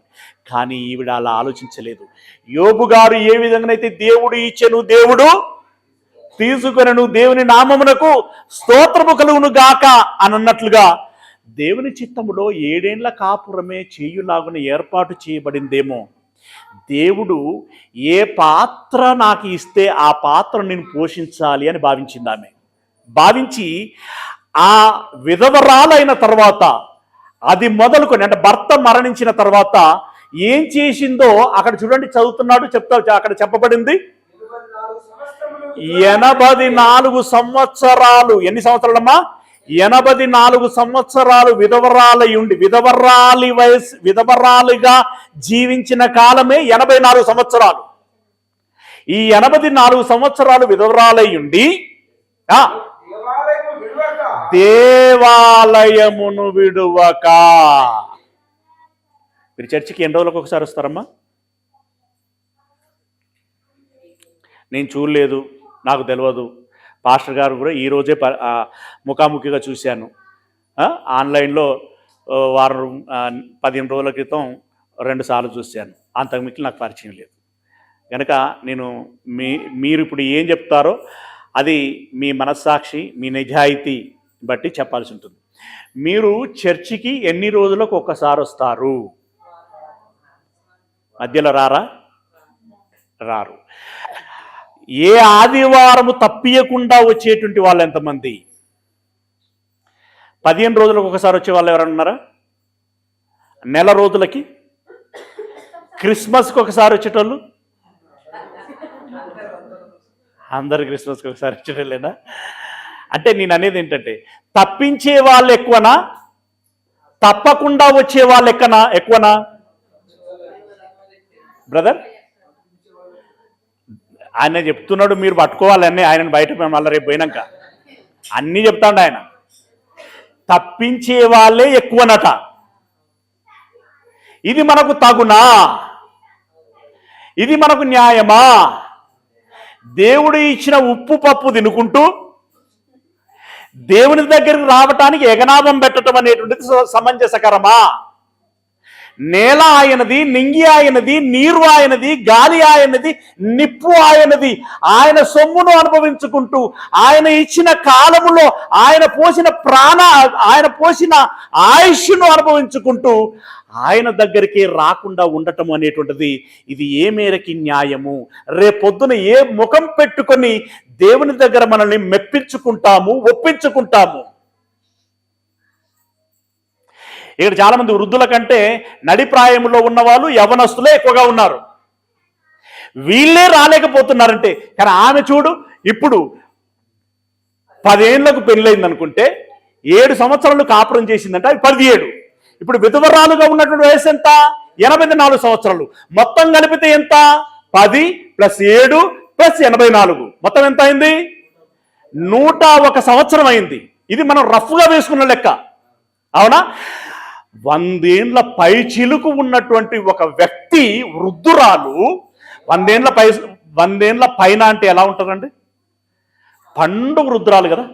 కానీ ఈవిడ అలా ఆలోచించలేదు. యోబు గారు ఏ విధంగానైతే దేవుడు ఇచ్చెను దేవుడు తీసుకొనెను, దేవుని నామమునకు స్తోత్రము కలుగును గాక అని అన్నట్లుగా దేవుని చిత్తములో 7 ఏళ్ల కాపురమే చేయులాగున ఏర్పాటు చేయబడిందేమో. దేవుడు ఏ పాత్ర నాకు ఇస్తే ఆ పాత్ర నేను పోషించాలి అని భావించింది ఆమె. భావించి ఆ విధవరాలైన తర్వాత, అది మొదలుకొని అంటే భర్త మరణించిన తర్వాత ఏం చేసిందో అక్కడ చూడండి, చదువుతున్నాడు, అక్కడ చెప్పబడింది 84 సంవత్సరాలు. ఎన్ని సంవత్సరాలమ్మా? 84 సంవత్సరాలు విధవరాలయుండి, విధవరాలుగా జీవించిన కాలమే 84 సంవత్సరాలు. ఈ 84 సంవత్సరాలు విధవరాలయుండి దేవాలయమును విడువక. మీరు చర్చికి ఎన్ని రోజులకు ఒకసారి వస్తారమ్మా? నేను చూడలేదు, నాకు తెలియదు. పాస్టర్ గారు కూడా ఈరోజే ముఖాముఖిగా చూశాను. ఆన్లైన్లో 15 రోజుల క్రితం 2 సార్లు చూశాను. అంతకుమించి నాకు పరిచయం లేదు. కనుక నేను మీరు ఇప్పుడు ఏం చెప్తారో అది మీ మనస్సాక్షి, మీ నిజాయితీ బట్టి చెప్పాల్సి ఉంటుంది. మీరు చర్చికి ఎన్ని రోజులకు ఒక్కసారి వస్తారు? మధ్యలో రారు. ఏ ఆదివారము తప్పియకుండా వచ్చేటువంటి వాళ్ళు ఎంతమంది? 15 రోజులకు ఒకసారి వచ్చే వాళ్ళు ఎవరన్నా ఉన్నారా? నెల రోజులకి, క్రిస్మస్కి ఒకసారి వచ్చేటోళ్ళు? అందరు క్రిస్మస్కి ఒకసారి వచ్చేటోళ్ళేనా? అంటే నేను అనేది ఏంటంటే, తప్పించే వాళ్ళు ఎక్కువనా, తప్పకుండా వచ్చే వాళ్ళు ఎక్కువనా బ్రదర్? ఆయన చెప్తున్నాడు, మీరు పట్టుకోవాలన్నీ. ఆయనను బయట మళ్ళీ రేపు పోయినాక అన్నీ చెప్తాడు ఆయన. తప్పించే వాళ్ళే ఎక్కువనట. ఇది మనకు తగునా? ఇది మనకు న్యాయమా? దేవుడు ఇచ్చిన ఉప్పు పప్పు తినుకుంటూ దేవుని దగ్గరికి రావటానికి ఎగనాభం పెట్టడం అనేటువంటిది సమంజసకరమా? నేల ఆయనది, నింగి ఆయనది, నీరు ఆయనది, గాలి ఆయనది, నిప్పు ఆయనది. ఆయన సొమ్మును అనుభవించుకుంటూ, ఆయన ఇచ్చిన కాలములో ఆయన పోసిన ఆయుష్ను అనుభవించుకుంటూ ఆయన దగ్గరికి రాకుండా ఉండటం అనేటువంటిది ఇది ఏ మేరకి న్యాయము? రేపొద్దున ఏ ముఖం పెట్టుకొని దేవుని దగ్గర మనల్ని మెప్పించుకుంటాము, ఒప్పించుకుంటాము? ఇక్కడ చాలా మంది వృద్ధుల కంటే నడిప్రాయంలో ఉన్నవాళ్ళు యవనస్తులే ఎక్కువగా ఉన్నారు. వీళ్ళే రాలేకపోతున్నారంటే, కానీ ఆమె చూడు, ఇప్పుడు 10 ఏళ్లకు పెళ్ళయింది అనుకుంటే 7 సంవత్సరాలు కాపురం చేసిందంటే అవి 17. ఇప్పుడు విధవరాలుగా ఉన్నటువంటి వయసు ఎంత? 84 సంవత్సరాలు. మొత్తం కలిపితే ఎంత? 10 + 7 + 84 మొత్తం ఎంత అయింది? 101 సంవత్సరం అయింది. ఇది మనం రఫ్గా వేసుకున్న లెక్క, అవునా? 100 ఏళ్ల పై చిలుకు ఉన్నటువంటి ఒక వ్యక్తి, వృద్ధురాలు, 100 ఏళ్ల పైన అంటే ఎలా ఉంటుందండి? పండు వృద్ధురాలు కదా,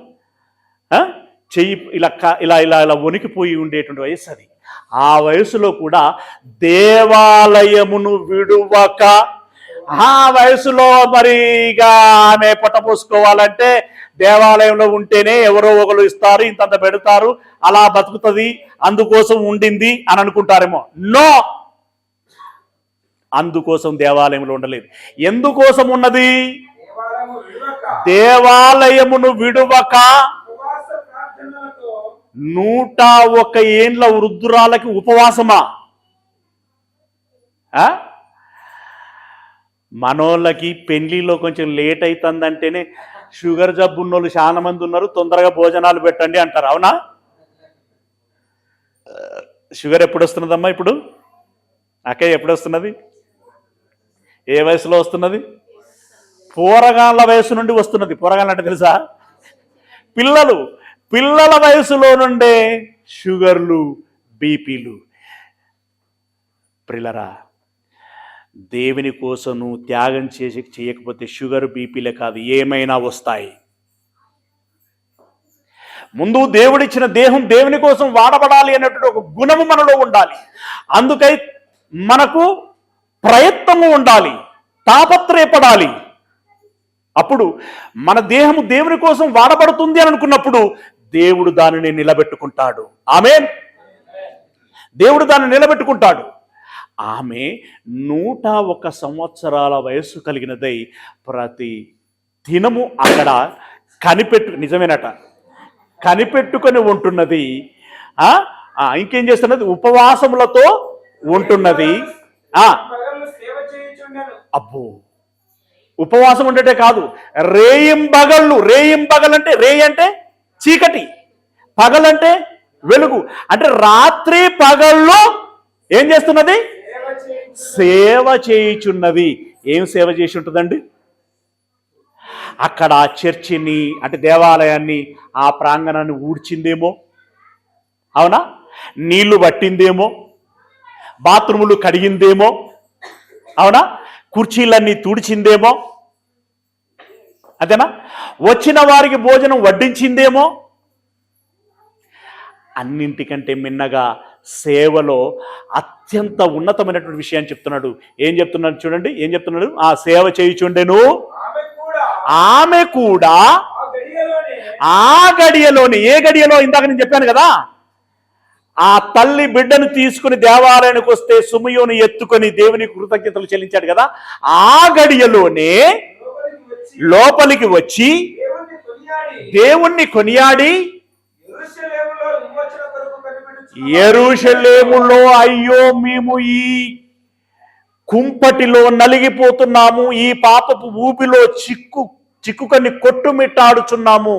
చెయ్యి ఇలా ఇలా ఇలా ఇలా వణికిపోయి ఉండేటువంటి వయసు అది. ఆ వయసులో కూడా దేవాలయమును విడువక, ఆ వయసులో మరి ఇక ఆమె పొట్ట పోసుకోవాలంటే దేవాలయంలో ఉంటేనే ఎవరో ఒకరు ఇస్తారు, ఇంతంత పెడతారు, అలా బతుకుతుంది, అందుకోసం ఉండింది అని అనుకుంటారేమో. నో, అందుకోసం దేవాలయంలో ఉండలేదు. ఎందుకోసం ఉన్నది? దేవాలయమును విడువక 101 ఏండ్ల వృద్ధురాలకి ఉపవాసమా? మనోళ్ళకి పెళ్లిలో కొంచెం లేట్ అవుతుందంటేనే షుగర్ జబ్బు ఉన్నోళ్ళు చాలా మంది ఉన్నారు, తొందరగా భోజనాలు పెట్టండి అంటారు, అవునా? షుగర్ ఎప్పుడు వస్తున్నదమ్మా? ఇప్పుడు అక్కయ్య ఎప్పుడు వస్తున్నది? ఏ వయసులో వస్తున్నది? పోరగాళ్ళ వయసు నుండి వస్తున్నది. పోరగాళ్ళు అంటే తెలుసా? పిల్లల వయసులో నుండే షుగర్లు, బీపీలు. ప్రిలరా, దేవుని కోసం నువ్వు త్యాగం చేయకపోతే షుగర్, బీపీలే కాదు, ఏమైనా వస్తాయి. ముందు దేవుడిచ్చిన దేహం దేవుని కోసం వాడబడాలి అనేటువంటి ఒక గుణము మనలో ఉండాలి. అందుకై మనకు ప్రయత్నము ఉండాలి, తాపత్రయపడాలి. అప్పుడు మన దేహము దేవుని కోసం వాడబడుతుంది అని అనుకున్నప్పుడు దేవుడు దానిని నిలబెట్టుకుంటాడు. ఆమేన్. దేవుడు దాన్ని నిలబెట్టుకుంటాడు. ఆమె 101 సంవత్సరాల వయస్సు కలిగినదై ప్రతి దినము అక్కడ నిజమేనట, కనిపెట్టుకొని ఉంటున్నది. ఇంకేం చేస్తున్నది? ఉపవాసములతో ఉంటున్నది. అబ్బో, ఉపవాసం ఉండటే కాదు, రేయింబగళ్ళు అంటే రేయి అంటే చీకటి, పగలంటే వెలుగు. అంటే రాత్రి పగళ్ళు ఏం చేస్తున్నది? సేవ చేయుచున్నది. ఏం సేవ చేసి ఉంటుందండి? అక్కడ ఆ చర్చిని, అంటే దేవాలయాన్ని, ఆ ప్రాంగణాన్ని ఊడ్చిందేమో, అవునా? నీళ్లు పట్టిందేమో, బాత్రూములు కడిగిందేమో, అవునా? కుర్చీలన్నీ తుడిచిందేమో, అదేనా? వచ్చిన వారికి భోజనం వడ్డించిందేమో. అన్నింటికంటే మిన్నగా సేవలో అత్యంత ఉన్నతమైనటువంటి విషయాన్ని చెప్తున్నాడు. ఏం చెప్తున్నాడు చూడండి, ఏం చెప్తున్నాడు? ఆ సేవ చేయుచుండెను ఆమె కూడా ఆ గడియలోని. ఏ గడియలో? ఇందాక నేను చెప్పాను కదా, ఆ తల్లి బిడ్డను తీసుకుని దేవాలయానికి వస్తే సుమయోను ఎత్తుకొని దేవుని కృతజ్ఞతలు చెల్లించాడు కదా, ఆ గడియలోనే లోపలికి వచ్చి దేవుణ్ణి కొనియాడి యెరూషలేములో అయ్యో మేము ఈ కుంపటిలో నలిగిపోతున్నాము, ఈ పాపపు ఊపిలో చిక్కుకొని కొట్టుమిట్టాడుచున్నాము,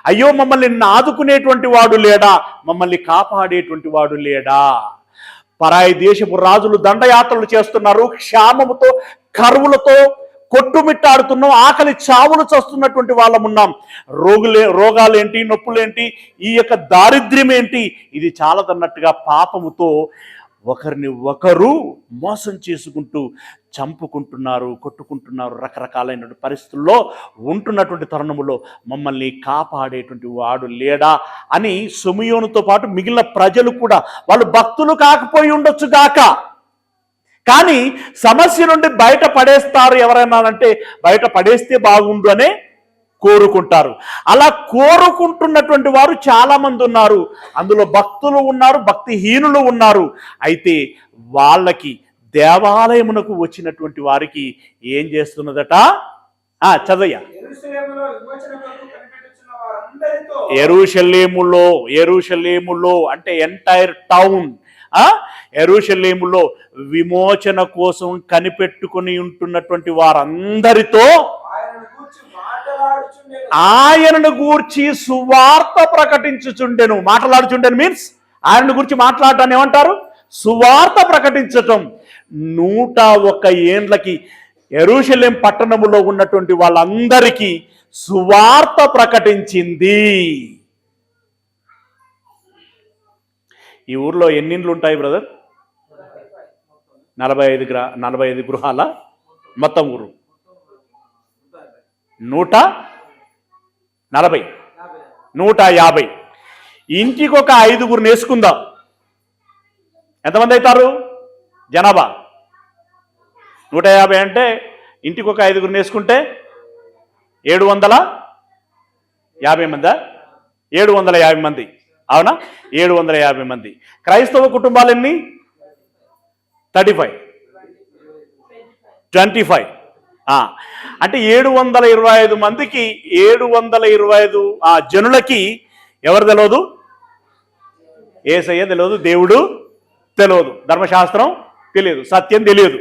అయ్యో మమ్మల్ని ఆదుకునేటువంటి వాడు లేడా, మమ్మల్ని కాపాడేటువంటి వాడు లేడా. పరాయి దేశపు రాజులు దండయాత్రలు చేస్తున్నారు, క్షామముతో కరువులతో కొట్టుమిట్టాడుతున్నాం, ఆకలి చావులు చస్తున్నటువంటి వాళ్ళం ఉన్నాం. రోగాలేంటి, నొప్పులేంటి, ఈ యొక్క దారిద్ర్యం ఏంటి, ఇది చాలదన్నట్టుగా పాపముతో ఒకరిని ఒకరు మోసం చేసుకుంటూ చంపుకుంటున్నారు, కొట్టుకుంటున్నారు. రకరకాలైన పరిస్థితుల్లో ఉంటున్నటువంటి తరుణములో మమ్మల్ని కాపాడేటువంటి వాడు లేడా అని సిమియోనుతో పాటు మిగిలిన ప్రజలు కూడా, వాళ్ళు భక్తులు కాకపోయి ఉండొచ్చు గాక, కానీ సమస్య నుండి బయట పడేస్తారు ఎవరైనా అంటే, బయట పడేస్తే బాగుండు అనే కోరుకుంటారు. అలా కోరుకుంటున్నటువంటి వారు చాలా మంది ఉన్నారు. అందులో భక్తులు ఉన్నారు, భక్తిహీనులు ఉన్నారు. అయితే వాళ్ళకి దేవాలయమునకు వచ్చినటువంటి వారికి ఏం చేస్తున్నదట? చదయ్యా. యెరూషలేములో అంటే ఎంటైర్ టౌన్, యెరూషలేములో విమోచన కోసం కనిపెట్టుకుని ఉంటున్నటువంటి వారందరితో ఆయనను గూర్చి సువార్త ప్రకటించుచుండెను. మాట్లాడుచుండెను మీన్స్ ఆయనను గురించి మాట్లాడటాన్ని ఏమంటారు? సువార్త ప్రకటించటం. 101 ఏండ్లకి యెరూషలేం పట్టణములో ఉన్నటువంటి వాళ్ళందరికీ సువార్త ప్రకటించింది. ఈ ఊర్లో ఎన్ని ఇండ్లు ఉంటాయి బ్రదర్? 45 గృహాల మొత్తం ఊరు 140, 150. ఇంటికి ఒక 5గురు వేసుకుందాం, ఎంతమంది అవుతారు జనాభా? 150 అంటే ఇంటికి ఒక 5గురు వేసుకుంటే 750 మందా? 750 మంది, అవునా? 750 మంది. క్రైస్తవ కుటుంబాలు ఎన్ని? 35, 25. అంటే 725 మందికి, 725 జనులకి ఎవరు తెలియదు? యేసయ్య తెలియదు, దేవుడు తెలియదు, ధర్మశాస్త్రం తెలియదు, సత్యం తెలియదు.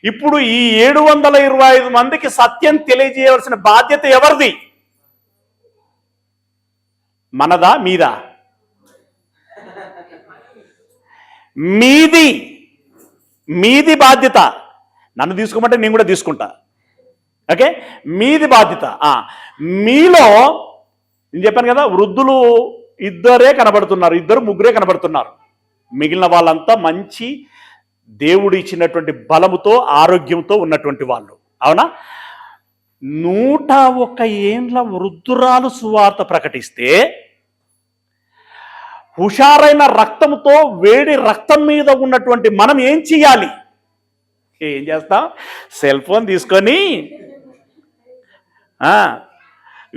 ఇప్పుడు ఈ 725 మందికి సత్యం తెలియజేయవలసిన బాధ్యత ఎవరిది? మనదా మీదా? మీది బాధ్యత. నన్ను తీసుకోమంటే నేను కూడా తీసుకుంటా, ఓకే? మీది బాధ్యత. మీలో నేను చెప్పాను కదా, వృద్ధులు 2 కనబడుతున్నారు, 2, 3 కనబడుతున్నారు. మిగిలిన వాళ్ళంతా మంచి దేవుడు ఇచ్చినటువంటి బలముతో, ఆరోగ్యంతో ఉన్నటువంటి వాళ్ళు, అవునా? 101 ఏండ్ల వృద్ధురాలు సువార్త ప్రకటిస్తే, హుషారైన రక్తంతో, వేడి రక్తం మీద ఉన్నటువంటి మనం ఏం చేయాలి? ఏం చేస్తాం? సెల్ ఫోన్ తీసుకొని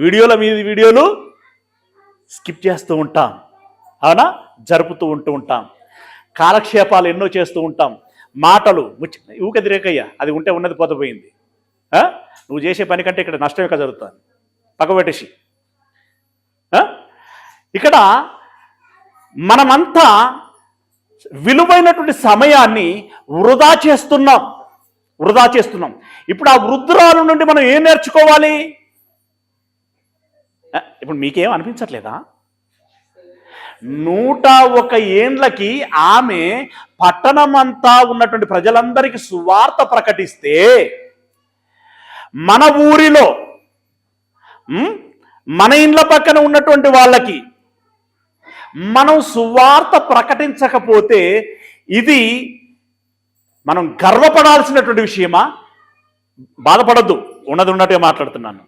వీడియోలు స్కిప్ చేస్తూ ఉంటాం, అవునా? జరుపుతూ ఉంటాం. కాలక్షేపాలు ఎన్నో చేస్తూ ఉంటాం. మాటలు ఊకెదిరేకయ్యా, అది ఉంటే ఉన్నది పోతపోయింది. నువ్వు చేసే పని కంటే ఇక్కడ నష్టం ఎక్కడ జరుగుతుంది? పక్కబెట్టేసి ఇక్కడ మనమంతా విలువైనటువంటి సమయాన్ని వృధా చేస్తున్నాం. ఇప్పుడు ఆ వృద్ధురాలు నుండి మనం ఏం నేర్చుకోవాలి? ఇప్పుడు మీకేం అనిపించట్లేదా? 101 ఏండ్లకి ఆమె పట్టణమంతా ఉన్నటువంటి ప్రజలందరికీ సువార్త ప్రకటిస్తే, మన ఊరిలో మన ఇండ్ల పక్కన ఉన్నటువంటి వాళ్ళకి మనం సువార్త ప్రకటించకపోతే ఇది మనం గర్వపడాల్సినటువంటి విషయమా? బాధపడద్దు, ఉన్నది ఉన్నట్టుగా మాట్లాడుతున్నాను.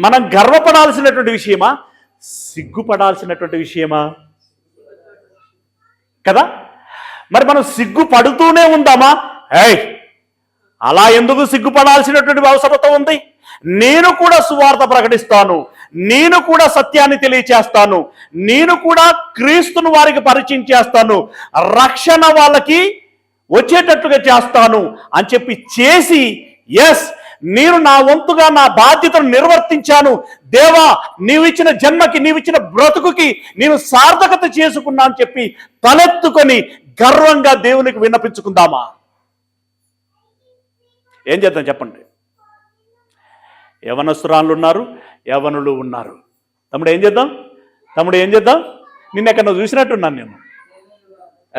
మనం గర్వపడాల్సినటువంటి విషయమా? సిగ్గుపడాల్సినటువంటి విషయమా? కదా? మరి మనం సిగ్గుపడుతూనే ఉందామా? అలా ఎందుకు సిగ్గుపడాల్సినటువంటి అవసరత ఉంది? నేను కూడా సువార్త ప్రకటిస్తాను, నేను కూడా సత్యాన్ని తెలియచేస్తాను, నేను కూడా క్రీస్తును వారికి పరిచయం చేస్తాను, రక్షణ వాళ్ళకి వచ్చేటట్లుగా చేస్తాను అని చెప్పి చేసి, ఎస్ నేను నా వంతుగా నా బాధ్యతను నిర్వర్తించాను, దేవా నీవిచ్చిన జన్మకి, నీవిచ్చిన బ్రతుకుకి నేను సార్థకత చేసుకున్నా అని చెప్పి తలెత్తుకొని గర్వంగా దేవునికి విన్నపించుకుందామా? ఏం చేద్దాం చెప్పండి? యవనస్తురాళ్ళు ఉన్నారు, యవనులు ఉన్నారు. తమ్ముడు ఏం చేద్దాం? తమ్ముడు ఏం చేద్దాం? నిన్న ఎక్కడ చూసినట్టున్నాను నేను,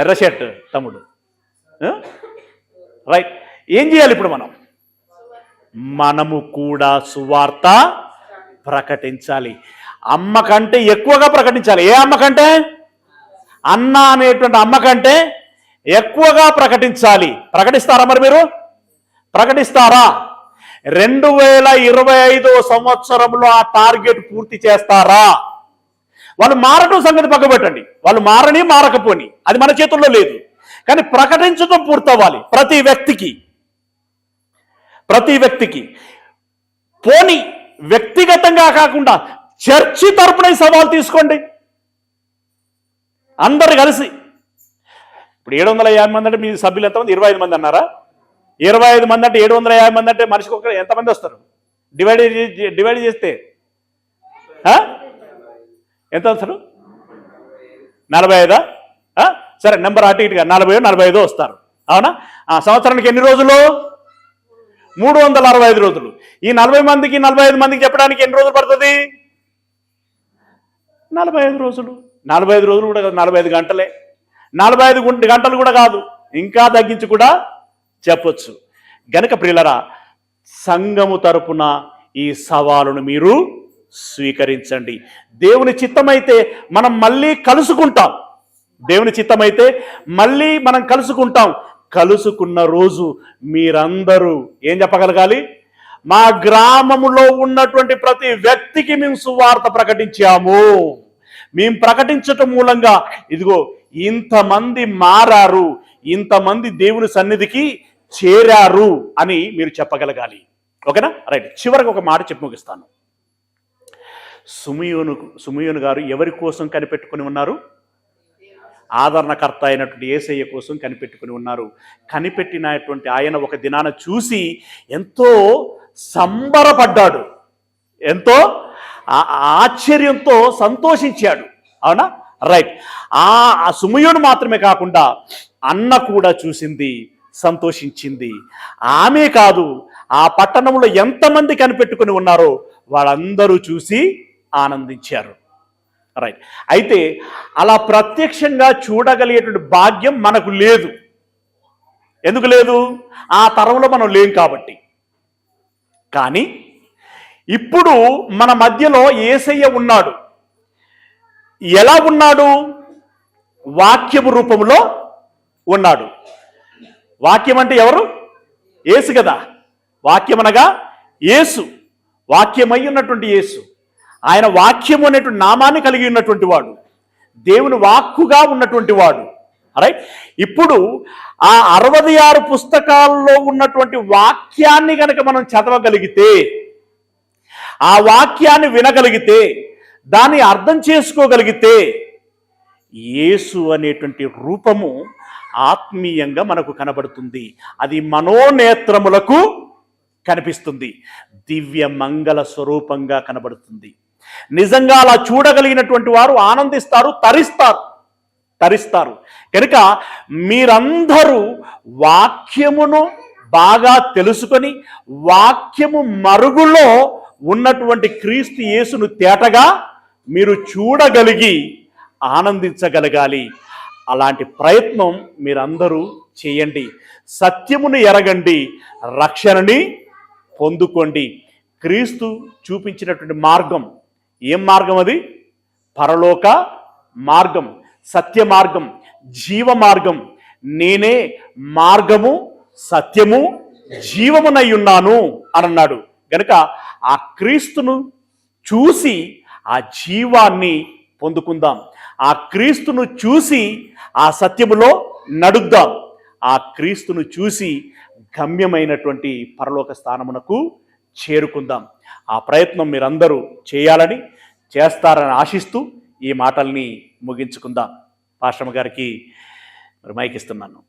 ఎర్ర షర్ట్ తమ్ముడు. రైట్, ఏం చేయాలి ఇప్పుడు మనము కూడా సువార్త ప్రకటించాలి. అమ్మ కంటే ఎక్కువగా ప్రకటించాలి. ఏ అమ్మ కంటే? అన్న అనేటువంటి అమ్మ కంటే ఎక్కువగా ప్రకటించాలి. ప్రకటిస్తారా మరి మీరు? ప్రకటిస్తారా? 2025 సంవత్సరంలో ఆ టార్గెట్ పూర్తి చేస్తారా? వాళ్ళు మారటం సంగతి పక్కబెట్టండి, వాళ్ళు మారని మారకపోని అది మన చేతుల్లో లేదు. కానీ ప్రకటించడం పూర్తవ్వాలి ప్రతి వ్యక్తికి. పోని వ్యక్తిగతంగా కాకుండా చర్చి తరపున సవాల్ తీసుకోండి అందరు కలిసి. ఇప్పుడు 750 మంది అంటే మీ సభ్యులు ఎంతమంది? 25 మంది అన్నారా? 25 మంది అంటే 750 మంది అంటే మనిషికి ఒక ఎంతమంది వస్తారు? డివైడ్ చేస్తే ఎంత వస్తారు? 45? సరే, నెంబర్ అటు ఇటుగా 40-45 వస్తారు. అవునా? సంవత్సరానికి ఎన్ని రోజులు? 365 రోజులు. ఈ 40 మందికి 45 మందికి చెప్పడానికి ఎన్ని రోజులు పడుతుంది? 45 రోజులు. 45 రోజులు కూడా కాదు, 45 గంటలే. 45 గంటలు కూడా కాదు, ఇంకా తగ్గించి కూడా చెప్పొచ్చు. గనక ప్రియులరా, సంఘము తరపున ఈ సవాలును మీరు స్వీకరించండి. దేవుని చిత్తమైతే మనం మళ్ళీ కలుసుకుంటాం. దేవుని చిత్తమైతే మళ్ళీ మనం కలుసుకుంటాం. కలుసుకున్న రోజు మీరందరూ ఏం చెప్పగలగాలి? మా గ్రామములో ఉన్నటువంటి ప్రతి వ్యక్తికి మేము సువార్త ప్రకటించాము. మేము ప్రకటించటం మూలంగా ఇదిగో ఇంతమంది మారారు, ఇంతమంది దేవుని సన్నిధికి చేరారు అని మీరు చెప్పగలగాలి. ఓకేనా? రైట్, చివరికి ఒక మాట చెప్పి ముగిస్తాను. సుమియోను గారు ఎవరి కోసం కనిపెట్టుకుని ఉన్నారు? ఆదరణకర్త అయినటువంటి యేసయ్య కోసం కనిపెట్టుకుని ఉన్నారు. కనిపెట్టినటువంటి ఆయన ఒక దినాన చూసి ఎంతో సంబరపడ్డాడు, ఎంతో ఆశ్చర్యంతో సంతోషించాడు. అవునా? రైట్. ఆ సుమియోను మాత్రమే కాకుండా అన్న కూడా చూసింది, సంతోషించింది. ఆమె కాదు, ఆ పట్టణంలో ఎంతమంది కనిపెట్టుకుని ఉన్నారో వాళ్ళందరూ చూసి ఆనందించారు. రైట్. అయితే అలా ప్రత్యక్షంగా చూడగలిగేటువంటి భాగ్యం మనకు లేదు. ఎందుకు లేదు? ఆ తరంలో మనం లేం కాబట్టి. కానీ ఇప్పుడు మన మధ్యలో యేసయ్య ఉన్నాడు. ఎలా ఉన్నాడు? వాక్యము రూపంలో ఉన్నాడు. వాక్యం అంటే ఎవరు? యేసు కదా. వాక్యం అనగా యేసు, వాక్యమై ఉన్నటువంటి యేసు. ఆయన వాక్యము అనేటువంటి నామాన్ని కలిగి ఉన్నటువంటి వాడు, దేవుని వాక్కుగా ఉన్నటువంటి వాడు. రైట్. ఇప్పుడు ఆ 66 పుస్తకాల్లో ఉన్నటువంటి వాక్యాన్ని కనుక మనం చదవగలిగితే, ఆ వాక్యాన్ని వినగలిగితే, దాన్ని అర్థం చేసుకోగలిగితే, యేసు అనేటువంటి రూపము ఆత్మీయంగా మనకు కనబడుతుంది. అది మనోనేత్రములకు కనిపిస్తుంది, దివ్య మంగళ స్వరూపంగా కనబడుతుంది. నిజంగా అలా చూడగలిగినటువంటి వారు ఆనందిస్తారు, తరిస్తారు. కనుక మీరందరూ వాక్యమును బాగా తెలుసుకొని, వాక్యము మరుగులో ఉన్నటువంటి క్రీస్తు యేసును తేటగా మీరు చూడగలిగి ఆనందించగలగాలి. అలాంటి ప్రయత్నం మీరందరూ చేయండి. సత్యమును ఎరగండి, రక్షణని పొందుకోండి. క్రీస్తు చూపించినటువంటి మార్గం ఏం మార్గం? అది పరలోక మార్గం, సత్య మార్గం, జీవ మార్గం. నేనే మార్గము, సత్యము, జీవమునై ఉన్నాను అని అన్నాడు. గనుక ఆ క్రీస్తును చూసి ఆ జీవాన్ని పొందుకుందాం. ఆ క్రీస్తును చూసి ఆ సత్యములో నడుద్దాం. ఆ క్రీస్తును చూసి గమ్యమైనటువంటి పరలోక స్థానమునకు చేరుకుందాం. ఆ ప్రయత్నం మీరందరూ చేయాలని, చేస్తారని ఆశిస్తూ ఈ మాటల్ని ముగించుకుందాం. పాస్టర్ గారికి మైక్ ఇస్తున్నాను.